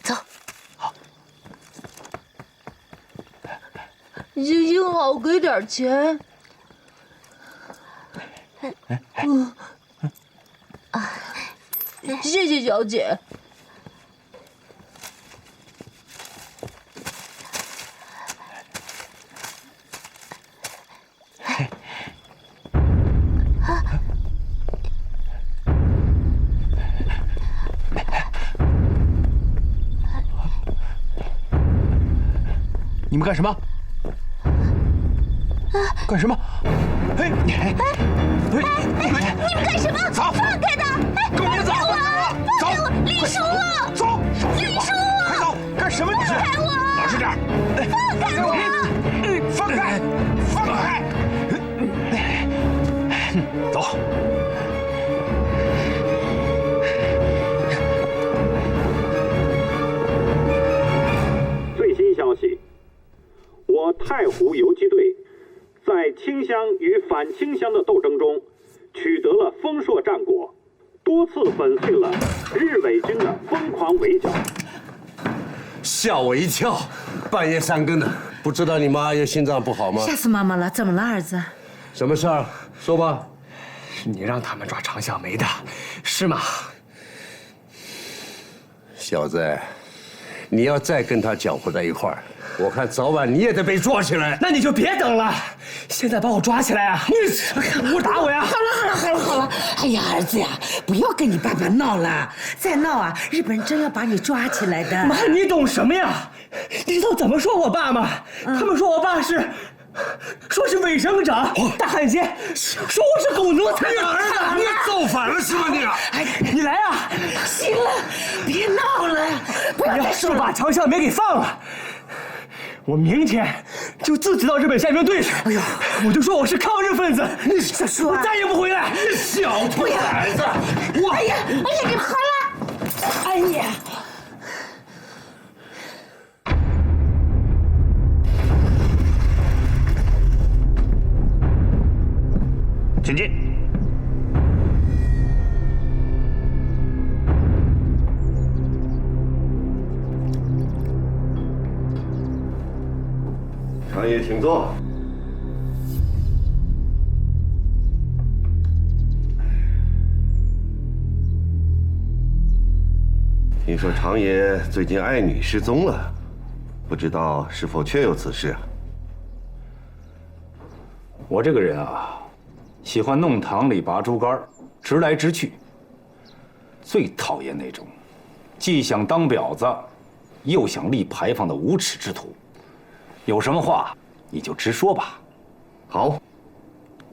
Speaker 7: 走。好。
Speaker 12: 星星好，给点钱。
Speaker 18: 小姐。
Speaker 17: 你们干什么？干什么？哎，你们
Speaker 18: 干什么？
Speaker 17: 走，
Speaker 18: 放开他！哎，
Speaker 17: 跟我们走！
Speaker 18: 放开我！李叔，
Speaker 17: 走！
Speaker 18: 李叔，
Speaker 17: 快走！干什么你是？
Speaker 18: 放开我！
Speaker 17: 老实点！
Speaker 18: 放开我！
Speaker 17: 放开！放开！走。
Speaker 19: 最新消息，我太湖游击队在清乡与反清乡的斗争中取得了丰硕战果，多次粉碎了日伪军的疯狂围剿。
Speaker 2: 吓我一跳，半夜3更的，不知道你妈也心脏不好吗？
Speaker 20: 吓死妈妈了！怎么了，儿子？
Speaker 2: 什么事儿？说吧。
Speaker 17: 是你让他们抓常小梅的，是吗？
Speaker 2: 小子，你要再跟他搅和在一块儿，我看早晚你也得被抓起来。
Speaker 17: 那你就别等了，现在把我抓起来啊！你不打我呀！
Speaker 20: 好了！哎呀，儿子呀，不要跟你爸爸闹了，再闹啊，日本人真要把你抓起来的。
Speaker 17: 妈，你懂什么呀？你知道怎么说我爸吗？他们说我爸是伪省长、大汉奸，说我是狗奴才。
Speaker 2: 你儿子，你造反了是吗你？
Speaker 17: 哎，你来啊！
Speaker 20: 行了，别闹了，不要再说了。
Speaker 17: 把常小梅给放了，我明天就自己到日本宪兵队去。哎呦，我就说我是抗日分子，
Speaker 20: 小叔啊，
Speaker 17: 我再也不回来。
Speaker 2: 你小兔崽子！
Speaker 20: 哎呀，你好了！哎呀！
Speaker 9: 请进。
Speaker 2: 常爷，请坐。听说常爷最近爱女失踪了，不知道是否确有此事？
Speaker 9: 我这个人啊，喜欢弄堂里拔竹竿，直来直去。最讨厌那种既想当婊子，又想立牌坊的无耻之徒。有什么话你就直说吧。
Speaker 2: 好，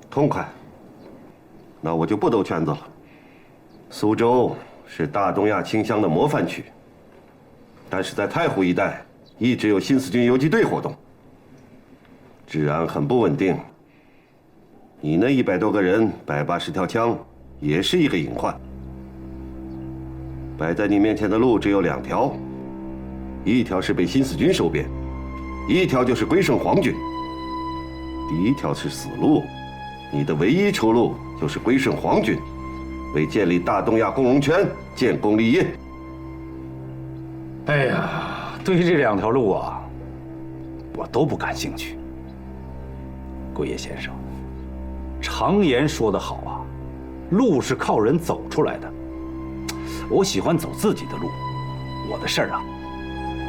Speaker 2: 痛快。那我就不兜圈子了。苏州是大东亚清乡的模范区，但是在太湖一带一直有新四军游击队活动，治安很不稳定。你那100多个人，180条枪，也是一个隐患。摆在你面前的路只有2条，一条是被新四军收编，一条就是归顺皇军。第一条是死路，你的唯一出路就是归顺皇军，为建立大东亚共荣圈建功立业。
Speaker 9: 哎呀，对于这2条路啊，我都不感兴趣。桂叶先生，常言说得好啊，路是靠人走出来的。我喜欢走自己的路，我的事儿啊，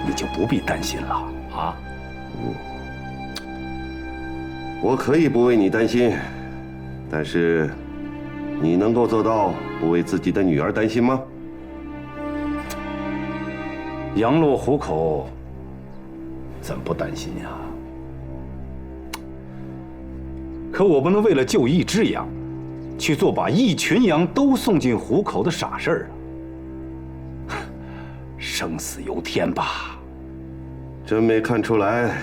Speaker 9: 你就不必担心了啊。
Speaker 2: 我可以不为你担心，但是你能够做到不为自己的女儿担心吗？
Speaker 9: 羊落虎口，怎不担心呀？可我不能为了救一只羊，去做把一群羊都送进虎口的傻事儿啊！生死由天吧。
Speaker 2: 真没看出来，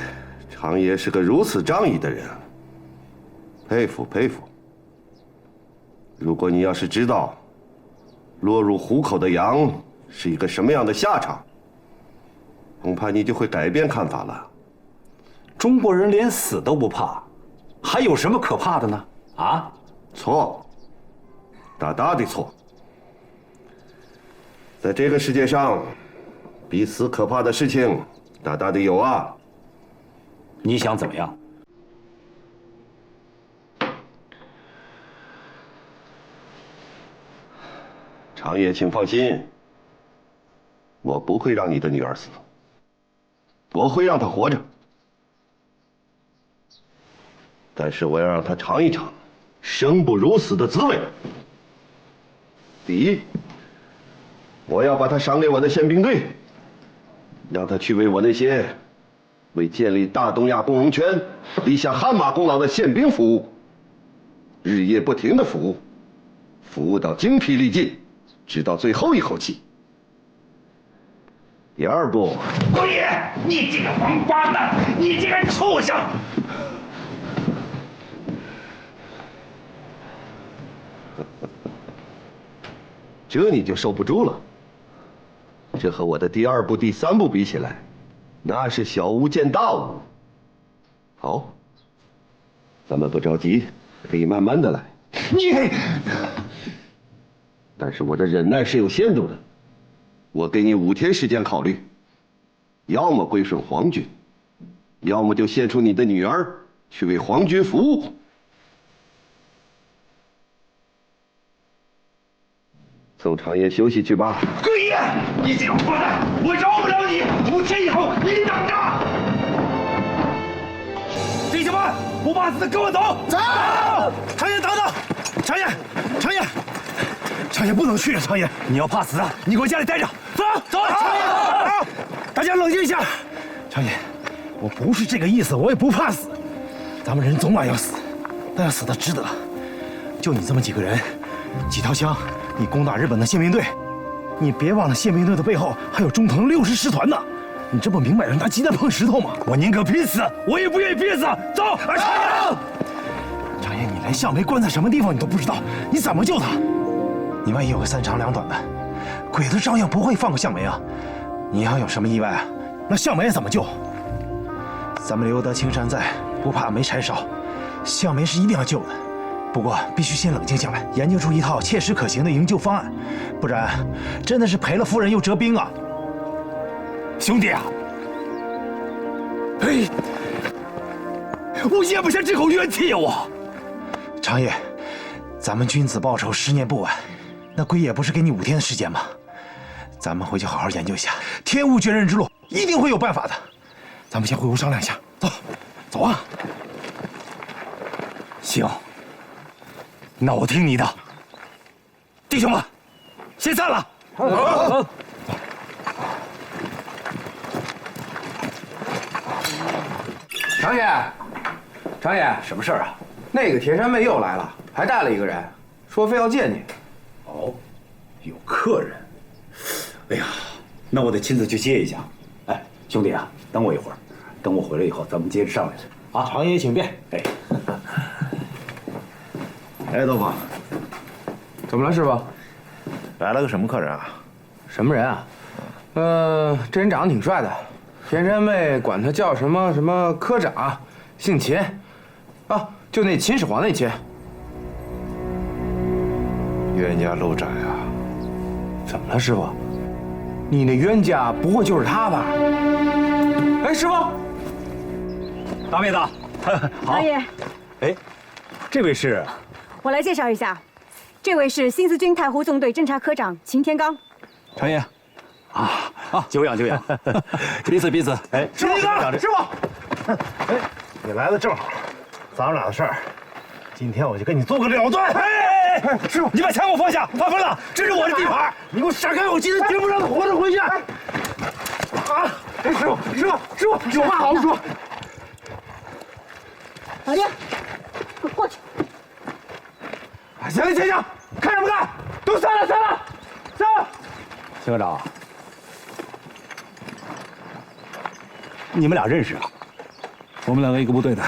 Speaker 2: 常爷是个如此仗义的人，佩服佩服。如果你要是知道落入虎口的羊是一个什么样的下场，恐怕你就会改变看法了。
Speaker 9: 中国人连死都不怕，还有什么可怕的呢？啊？
Speaker 2: 错，大大的错。在这个世界上，比死可怕的事情大大的有啊。
Speaker 9: 你想怎么样？
Speaker 2: 常爷，请放心，我不会让你的女儿死，我会让她活着。但是我要让她尝一尝生不如死的滋味。第一，我要把她赏给我的宪兵队，让她去为我那些为建立大东亚共荣圈立下汗马功劳的宪兵服务，日夜不停的服务，服务到精疲力尽，直到最后一口气。第二步，
Speaker 9: 姑爷，你这个王八蛋，你这个畜生！
Speaker 2: 这你就受不住了。这和我的第二步、第三步比起来，那是小巫见大巫。好，咱们不着急，可以慢慢的来。
Speaker 9: 你，
Speaker 2: 但是我的忍耐是有限度的。我给你5天时间考虑，要么归顺皇军，要么就献出你的女儿去为皇军服务。送长夜休息去吧。
Speaker 9: 贵爷，你这个混蛋，我饶不了你！5天以后，你等着！弟兄们，不怕死，跟我走！
Speaker 5: 走！长夜，等等！长夜，长夜，长夜不能去啊！长夜，
Speaker 9: 你要怕死啊？你给我家里待着！走走！
Speaker 5: 长夜，大家冷静一下。长夜，我不是这个意思，我也不怕死。咱们人总晚要死，但要死的值得。就你这么几个人，几条枪。你攻打日本的宪兵队，你别忘了宪兵队的背后还有中藤60师团呢。你这不明摆着拿鸡蛋碰石头吗？
Speaker 9: 我宁可拼死，我也不愿意拼死。走，长夜，
Speaker 5: 长夜，你连向梅关在什么地方你都不知道，你怎么救他？你万一有个3长2短的，鬼子照样不会放过向梅啊！你要有什么意外啊，那向梅怎么救？咱们留得青山在，不怕没柴烧。向梅是一定要救的。不过必须先冷静下来，研究出一套切实可行的营救方案，不然真的是赔了夫人又折兵啊！
Speaker 9: 兄弟啊，嘿，我咽不下这口冤气呀！我，
Speaker 5: 长夜，咱们君子报仇，10年不晚。那龟爷不是给你5天的时间吗？咱们回去好好研究一下，天无绝人之路，一定会有办法的。咱们先回屋商量一下，走，走啊！
Speaker 9: 行。那我听你的，弟兄们，先散了。好。
Speaker 17: 长爷，长爷，什么事儿啊？那个田山妹又来了，还带了一个人，说非要见你。
Speaker 9: 哦，有客人。哎呀，那我得亲自去接一下。哎，兄弟啊，等我一会儿，等我回来以后，咱们接着商量去。啊，
Speaker 5: 长爷请便。
Speaker 9: 哎。
Speaker 5: 哎，豆腐，
Speaker 17: 怎么了，师傅？
Speaker 5: 来了个什么客人啊？
Speaker 17: 什么人啊？这人长得挺帅的，田山妹管他叫什么什么科长，姓秦，啊，就那秦始皇那秦。
Speaker 5: 冤家路窄啊！
Speaker 17: 怎么了，师傅？你那冤家不会就是他吧？哎，师傅，
Speaker 9: 大妹子，好。
Speaker 21: 老爷，
Speaker 9: 哎，这位是。
Speaker 21: 我来介绍一下，这位是新四军太湖纵队侦察科长秦天刚。
Speaker 1: 长爷，
Speaker 9: 久仰久仰，彼此彼此。哎，
Speaker 5: 师傅，师傅，哎，你来的正好，咱们俩的事儿，今天我就跟你做个了断。
Speaker 9: 哎，师傅，你把枪给我放下，发疯了，这是我的地盘，
Speaker 5: 你给我闪开！我今天绝不让他活着回去。啊！
Speaker 9: 哎，师傅，师傅，师傅，有话好好说。
Speaker 21: 老爷，快过去。
Speaker 9: 行行行，看什么看？都散了散了，散了。
Speaker 1: 秦科长，你们俩认识啊？我们2个一个部队的，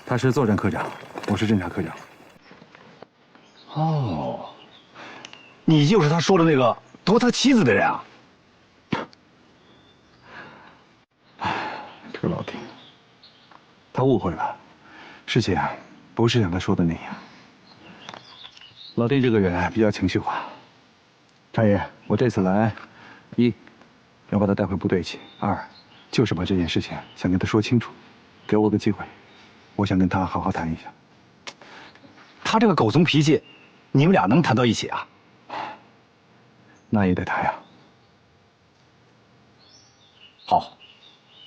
Speaker 1: 他是作战科长，我是侦察科长。
Speaker 9: 哦，你就是他说的那个夺他妻子的人啊？
Speaker 1: 哎，这个老丁，他误会了，事情不是像他说的那样。老丁这个人比较情绪化。长爷，我这次来，1，要把他带回部队去；2，就是把这件事情想跟他说清楚，给我个机会，我想跟他好好谈一下。
Speaker 9: 他这个狗怂脾气，你们俩能谈到一起啊？
Speaker 1: 那也得谈呀。
Speaker 5: 好，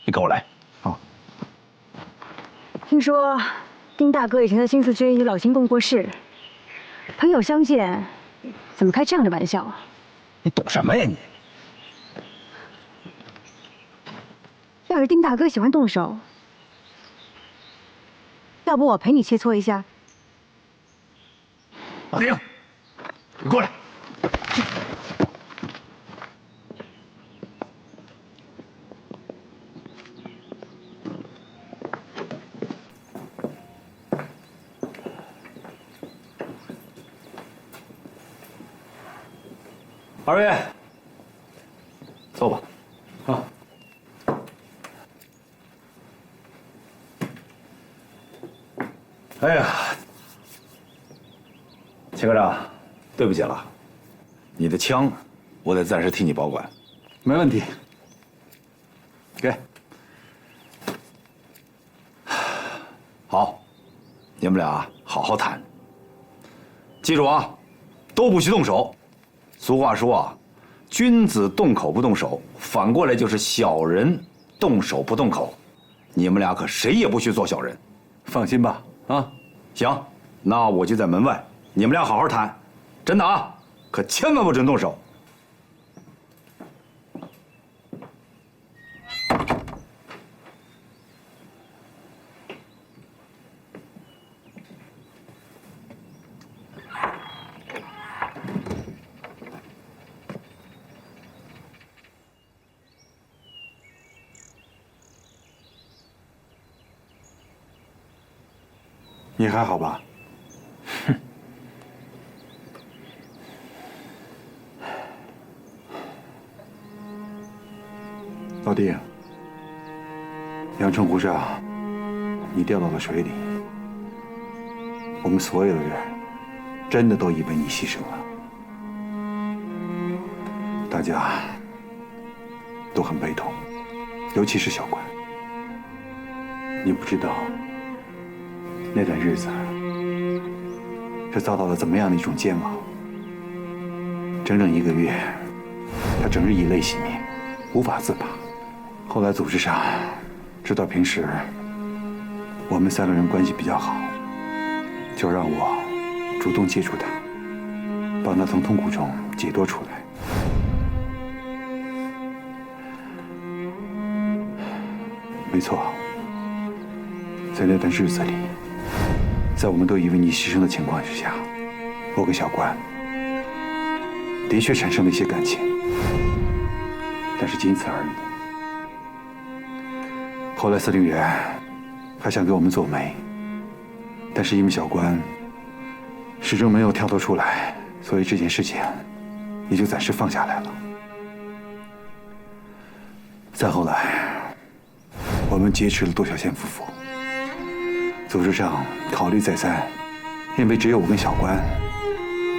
Speaker 5: 你跟我来。好。
Speaker 21: 听说丁大哥以前的新四军与老秦共过事，朋友相见，怎么开这样的玩笑啊？
Speaker 5: 你懂什么呀你？
Speaker 21: 要是丁大哥喜欢动手，要不我陪你切磋一下？
Speaker 5: 马丁，你过来。
Speaker 1: 二位，坐吧。啊。哎呀，秦科长，对不起了，你的枪，我得暂时替你保管。没问题。给。好，你们俩好好谈。记住啊，都不许动手。俗话说啊，君子动口不动手，反过来就是小人动手不动口。你们俩可谁也不许做小人。放心吧。啊，行，那我就在门外，你们俩好好谈，真的啊，可千万不准动手。你还好吧？哼。老弟，阳澄湖上，你掉到了水里，我们所有的人真的都以为你牺牲了，大家都很悲痛，尤其是小关。你不知道。那段日子是遭到了怎么样的一种煎熬？整整1个月，他整日以泪洗面，无法自拔。后来组织上知道平时我们3个人关系比较好，就让我主动接触他，帮他从痛苦中解脱出来。没错，在那段日子里。在我们都以为你牺牲的情况之下，我跟小关的确产生了一些感情，但是仅此而已。后来司令员还想给我们做媒，但是因为小关始终没有跳脱出来，所以这件事情也就暂时放下来了。再后来，我们劫持了窦小仙夫妇。组织上考虑再三，认为只有我跟小关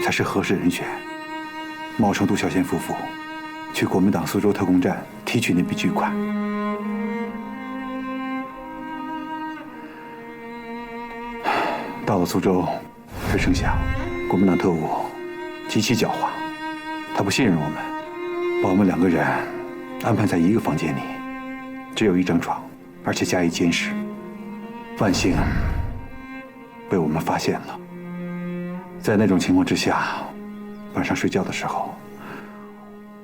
Speaker 1: 才是合适人选，冒充窦小仙夫妇，去国民党苏州特工站提取那笔巨款。到了苏州，只剩下国民党特务极其狡猾，他不信任我们，把我们2个人安排在一个房间里，只有1张床，而且加以监视。万幸被我们发现了。在那种情况之下，晚上睡觉的时候，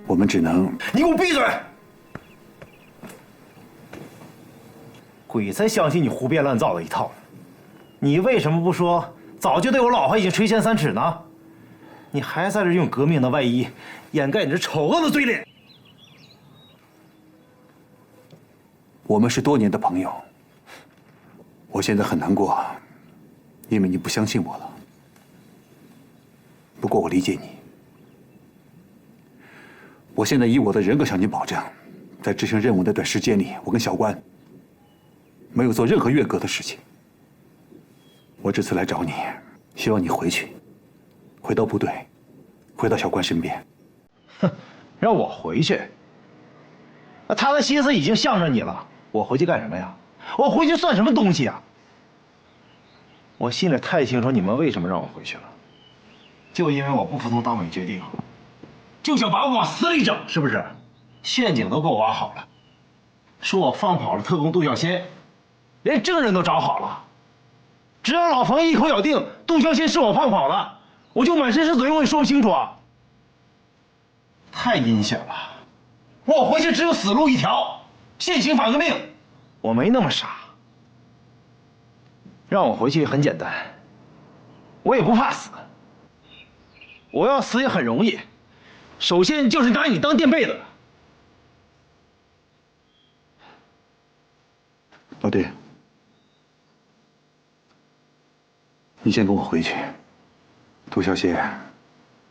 Speaker 1: 我们只能……
Speaker 5: 你给我闭嘴！鬼才相信你胡编乱造的一套。你为什么不说早就对我老婆已经垂涎3尺呢？你还在这用革命的外衣掩盖你这丑恶的嘴脸。
Speaker 1: 我们是多年的朋友。我现在很难过，因为你不相信我了。不过我理解你。我现在以我的人格向你保证，在执行任务那段时间里，我跟小关没有做任何越格的事情。我这次来找你，希望你回去，回到部队，回到小关身边。
Speaker 5: 哼，让我回去？那他的心思已经向着你了，我回去干什么呀？我回去算什么东西啊？我心里太清楚你们为什么让我回去了，就因为我不服从党委决定，就想把我往死里整，是不是？陷阱都给我挖好了，说我放跑了特工杜小仙，连证人都找好了。只要老冯一口咬定杜小仙是我放跑的，我就满身是嘴，我也说不清楚啊。太阴险了，我回去只有死路一条，现行反革命。我没那么傻，让我回去很简单，我也不怕死。我要死也很容易，首先就是拿你当垫背的。
Speaker 1: 老弟，你先跟我回去。杜小姐，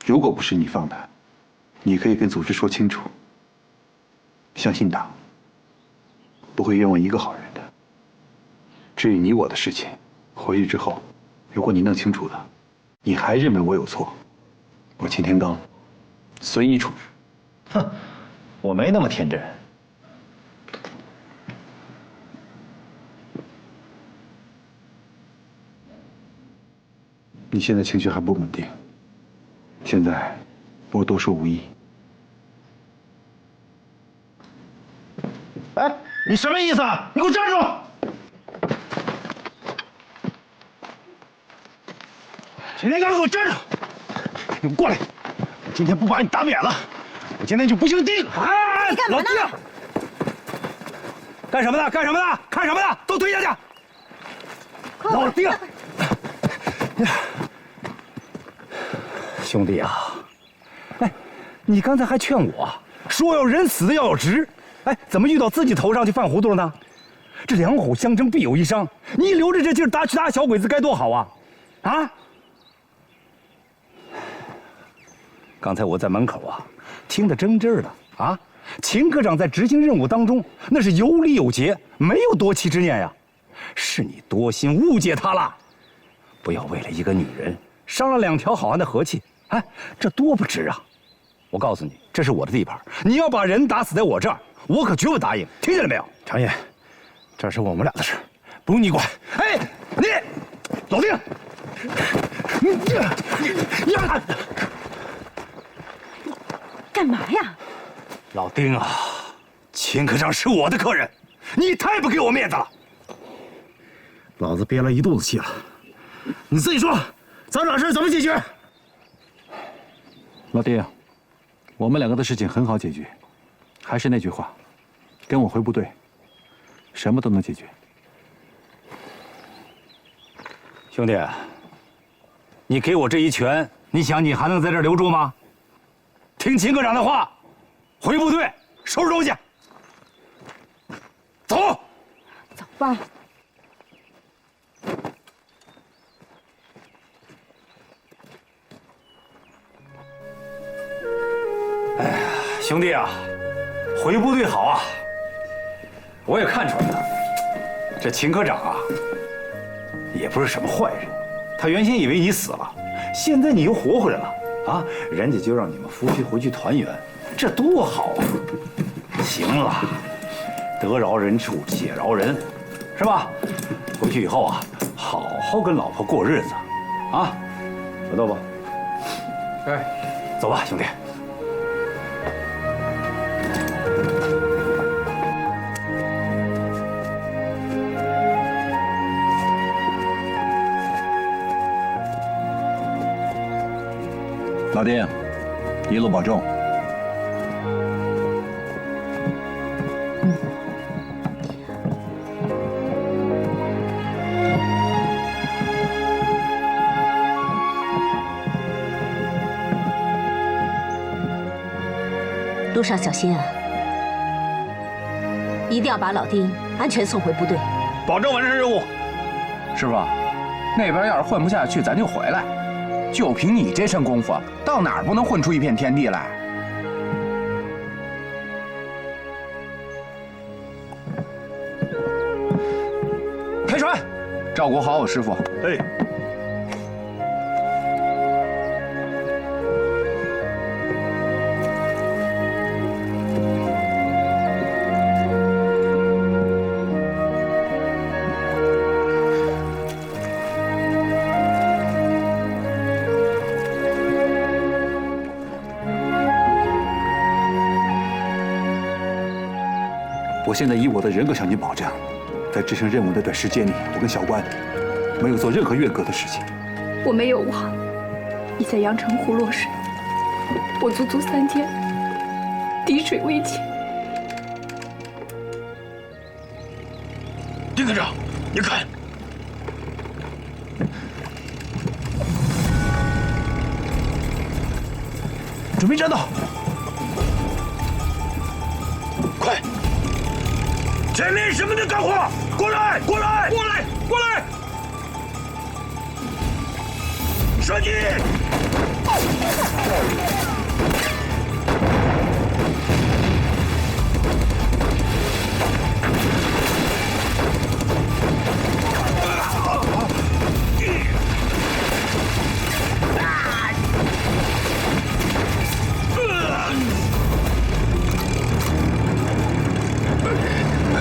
Speaker 1: 如果不是你放的，你可以跟组织说清楚。相信党不会冤枉一个好人的。至于你我的事情，回去之后，如果你弄清楚了，你还认为我有错，我秦天罡随你处置。
Speaker 5: 哼，我没那么天真。
Speaker 1: 你现在情绪还不稳定，现在我多说无益。
Speaker 5: 哎，你什么意思啊？你给我站住！秦天罡，给我站住！你过来！我今天不把你打扁了，我今天就不姓丁。
Speaker 21: 哎，你干嘛呢？
Speaker 5: 老丁，干什么呢？干什么呢？看什么呢？都推下去！老丁，兄弟啊，哎，你刚才还劝我说要人死的要有值，哎，怎么遇到自己头上就犯糊涂了呢？这两虎相争必有一伤，你留着这劲儿打其他小鬼子该多好啊！啊！刚才我在门口啊，听得真真的啊。秦科长在执行任务当中，那是有礼有节，没有夺妻之念呀。是你多心误解他了，不要为了一个女人伤了2条好汉的和气，哎，这多不值啊！我告诉你，这是我的地盘，你要把人打死在我这儿，我可绝不答应，听见了没有？常言，这是我们俩的事，不用你管。哎，你，老丁，你呀！
Speaker 21: 干嘛呀？
Speaker 5: 老丁啊，秦科长是我的客人，你太不给我面子了。老子憋了一肚子气了，你自己说，咱俩事怎么解决？
Speaker 1: 老弟，我们两个的事情很好解决，还是那句话，跟我回部队，什么都能解决。
Speaker 5: 兄弟，你给我这一拳，你想你还能在这儿留住吗？听秦科长的话，回部队收拾东西，走。
Speaker 21: 走吧。
Speaker 5: 哎呀，兄弟啊，回部队好啊！我也看出来了，这秦科长啊，也不是什么坏人。他原先以为你死了，现在你又活回来了啊！人家就让你们夫妻回去团圆，这多好啊！行了，得饶人处且饶人，是吧？回去以后啊，好好跟老婆过日子，啊，知道不？哎，走吧，兄弟。
Speaker 1: 老丁，一路保重。
Speaker 12: 路上小心啊！一定要把老丁安全送回部队，
Speaker 17: 保证完成任务。师傅，那边要是混不下去，咱就回来。就凭你这身功夫，到哪儿不能混出一片天地来？开船，照顾好我师傅。
Speaker 5: 哎。
Speaker 1: 我现在以我的人格向你保证，在执行任务那段时间里，我跟小关没有做任何越格的事情。
Speaker 4: 我没有忘你在阳澄湖落水，我足足3天滴水未进。
Speaker 10: 丁科长，你看，
Speaker 5: 准备战斗，
Speaker 10: 快！前面什么的干活，过来，过来，过来，过来！射击！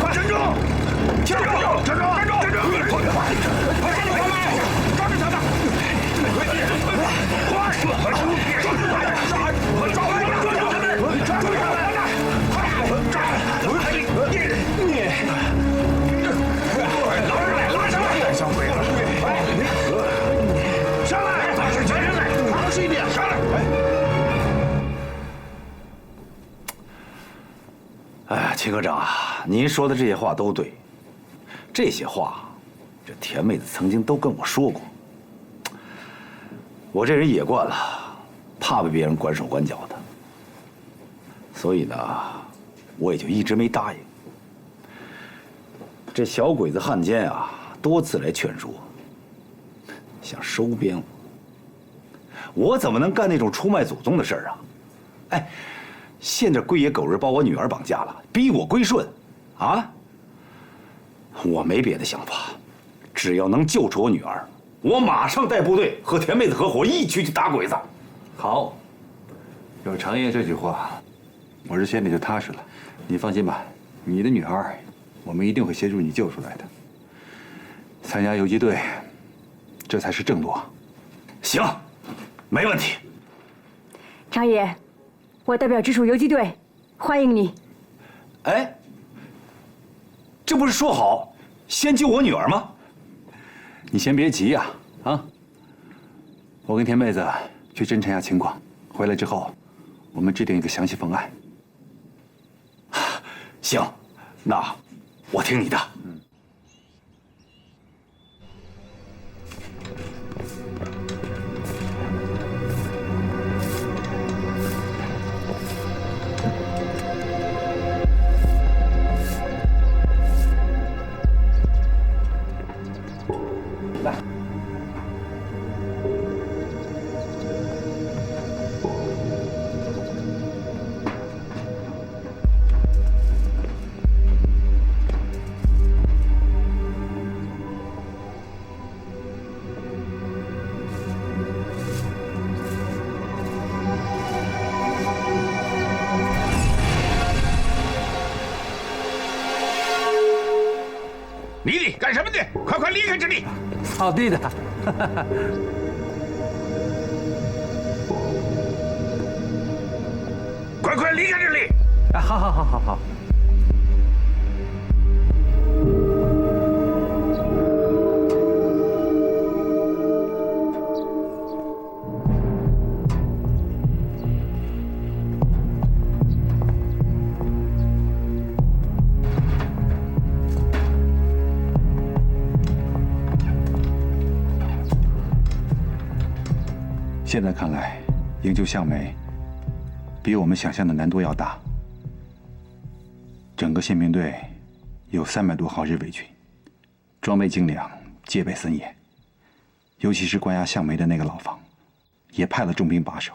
Speaker 10: 站住！站住！站住！站住！站住！抓住他们！
Speaker 1: 哎，秦科长啊，您说的这些话都对。这些话，这田妹子曾经都跟我说过。我这人野惯了，怕被别人管手管脚的，所以呢，我也就一直没答应。这小鬼子汉奸啊，多次来劝说，想收编我怎么能干那种出卖祖宗的事儿啊？哎，现在龟爷狗日把我女儿绑架了，逼我归顺，啊！我没别的想法，只要能救出我女儿，我马上带部队和田妹子合伙一起去打鬼子。好，有常爷这句话，我这心里就踏实了。你放心吧，你的女儿，我们一定会协助你救出来的。参加游击队，这才是正路。行，没问题。
Speaker 21: 常爷，我代表直属游击队，欢迎你。
Speaker 1: 哎，这不是说好先救我女儿吗？你先别急呀，啊！我跟田妹子去侦查下情况，回来之后，我们制定一个详细方案。行，那我听你的。来。
Speaker 10: 你干什么的？快快离开这里！
Speaker 1: 扫地的。
Speaker 10: 快快离开这里！
Speaker 1: 啊，好好好好好。现在看来，营救向梅比我们想象的难度要大。整个宪兵队有300多号日伪军，装备精良，戒备森严。尤其是关押向梅的那个牢房，也派了重兵把守，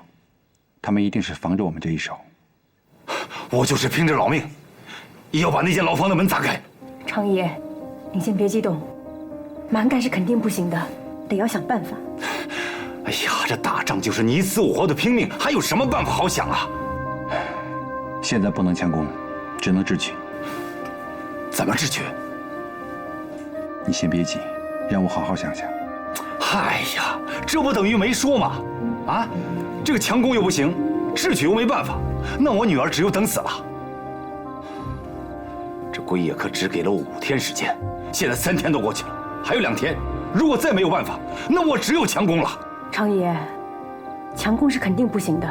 Speaker 1: 他们一定是防着我们这一手。我就是拼着老命，也要把那间牢房的门砸开。
Speaker 21: 常爷，您先别激动，蛮干是肯定不行的，得要想办法。
Speaker 1: 哎呀，这打仗就是你死我活的拼命，还有什么办法好想啊？现在不能强攻，只能智取。怎么智取？你先别急，让我好好想想。哎呀，这不等于没说吗？啊，这个强攻又不行，智取又没办法，那我女儿只有等死了。这
Speaker 11: 龟野可只给了我5天时间，现在3天都过去了，还有2天。如果再没有办法，那我只有强攻了。
Speaker 21: 长爷，强攻是肯定不行的，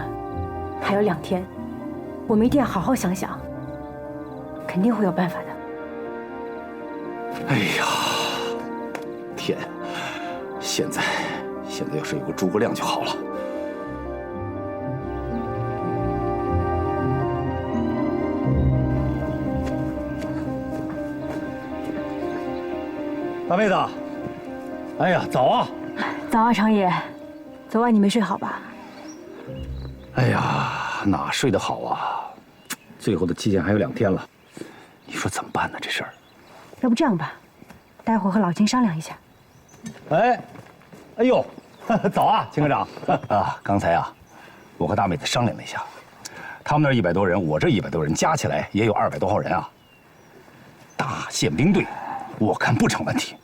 Speaker 21: 还有2天，我们一定要好好想想，肯定会有办法的。
Speaker 11: 哎呀，天！现在要是有个诸葛亮就好了。
Speaker 9: 大妹子，哎呀，早啊！
Speaker 21: 早啊，长爷，昨晚你没睡好吧？
Speaker 9: 哎呀，哪睡得好啊！最后的期限还有2天了，你说怎么办呢？这事儿。
Speaker 21: 要不这样吧，待会儿和老金商量一下。
Speaker 9: 哎呦，早啊，秦科长啊！刚才啊，我和大妹子商量了一下，他们那100多人，我这100多人，加起来也有200多号人啊。大宪兵队，我看不成问题。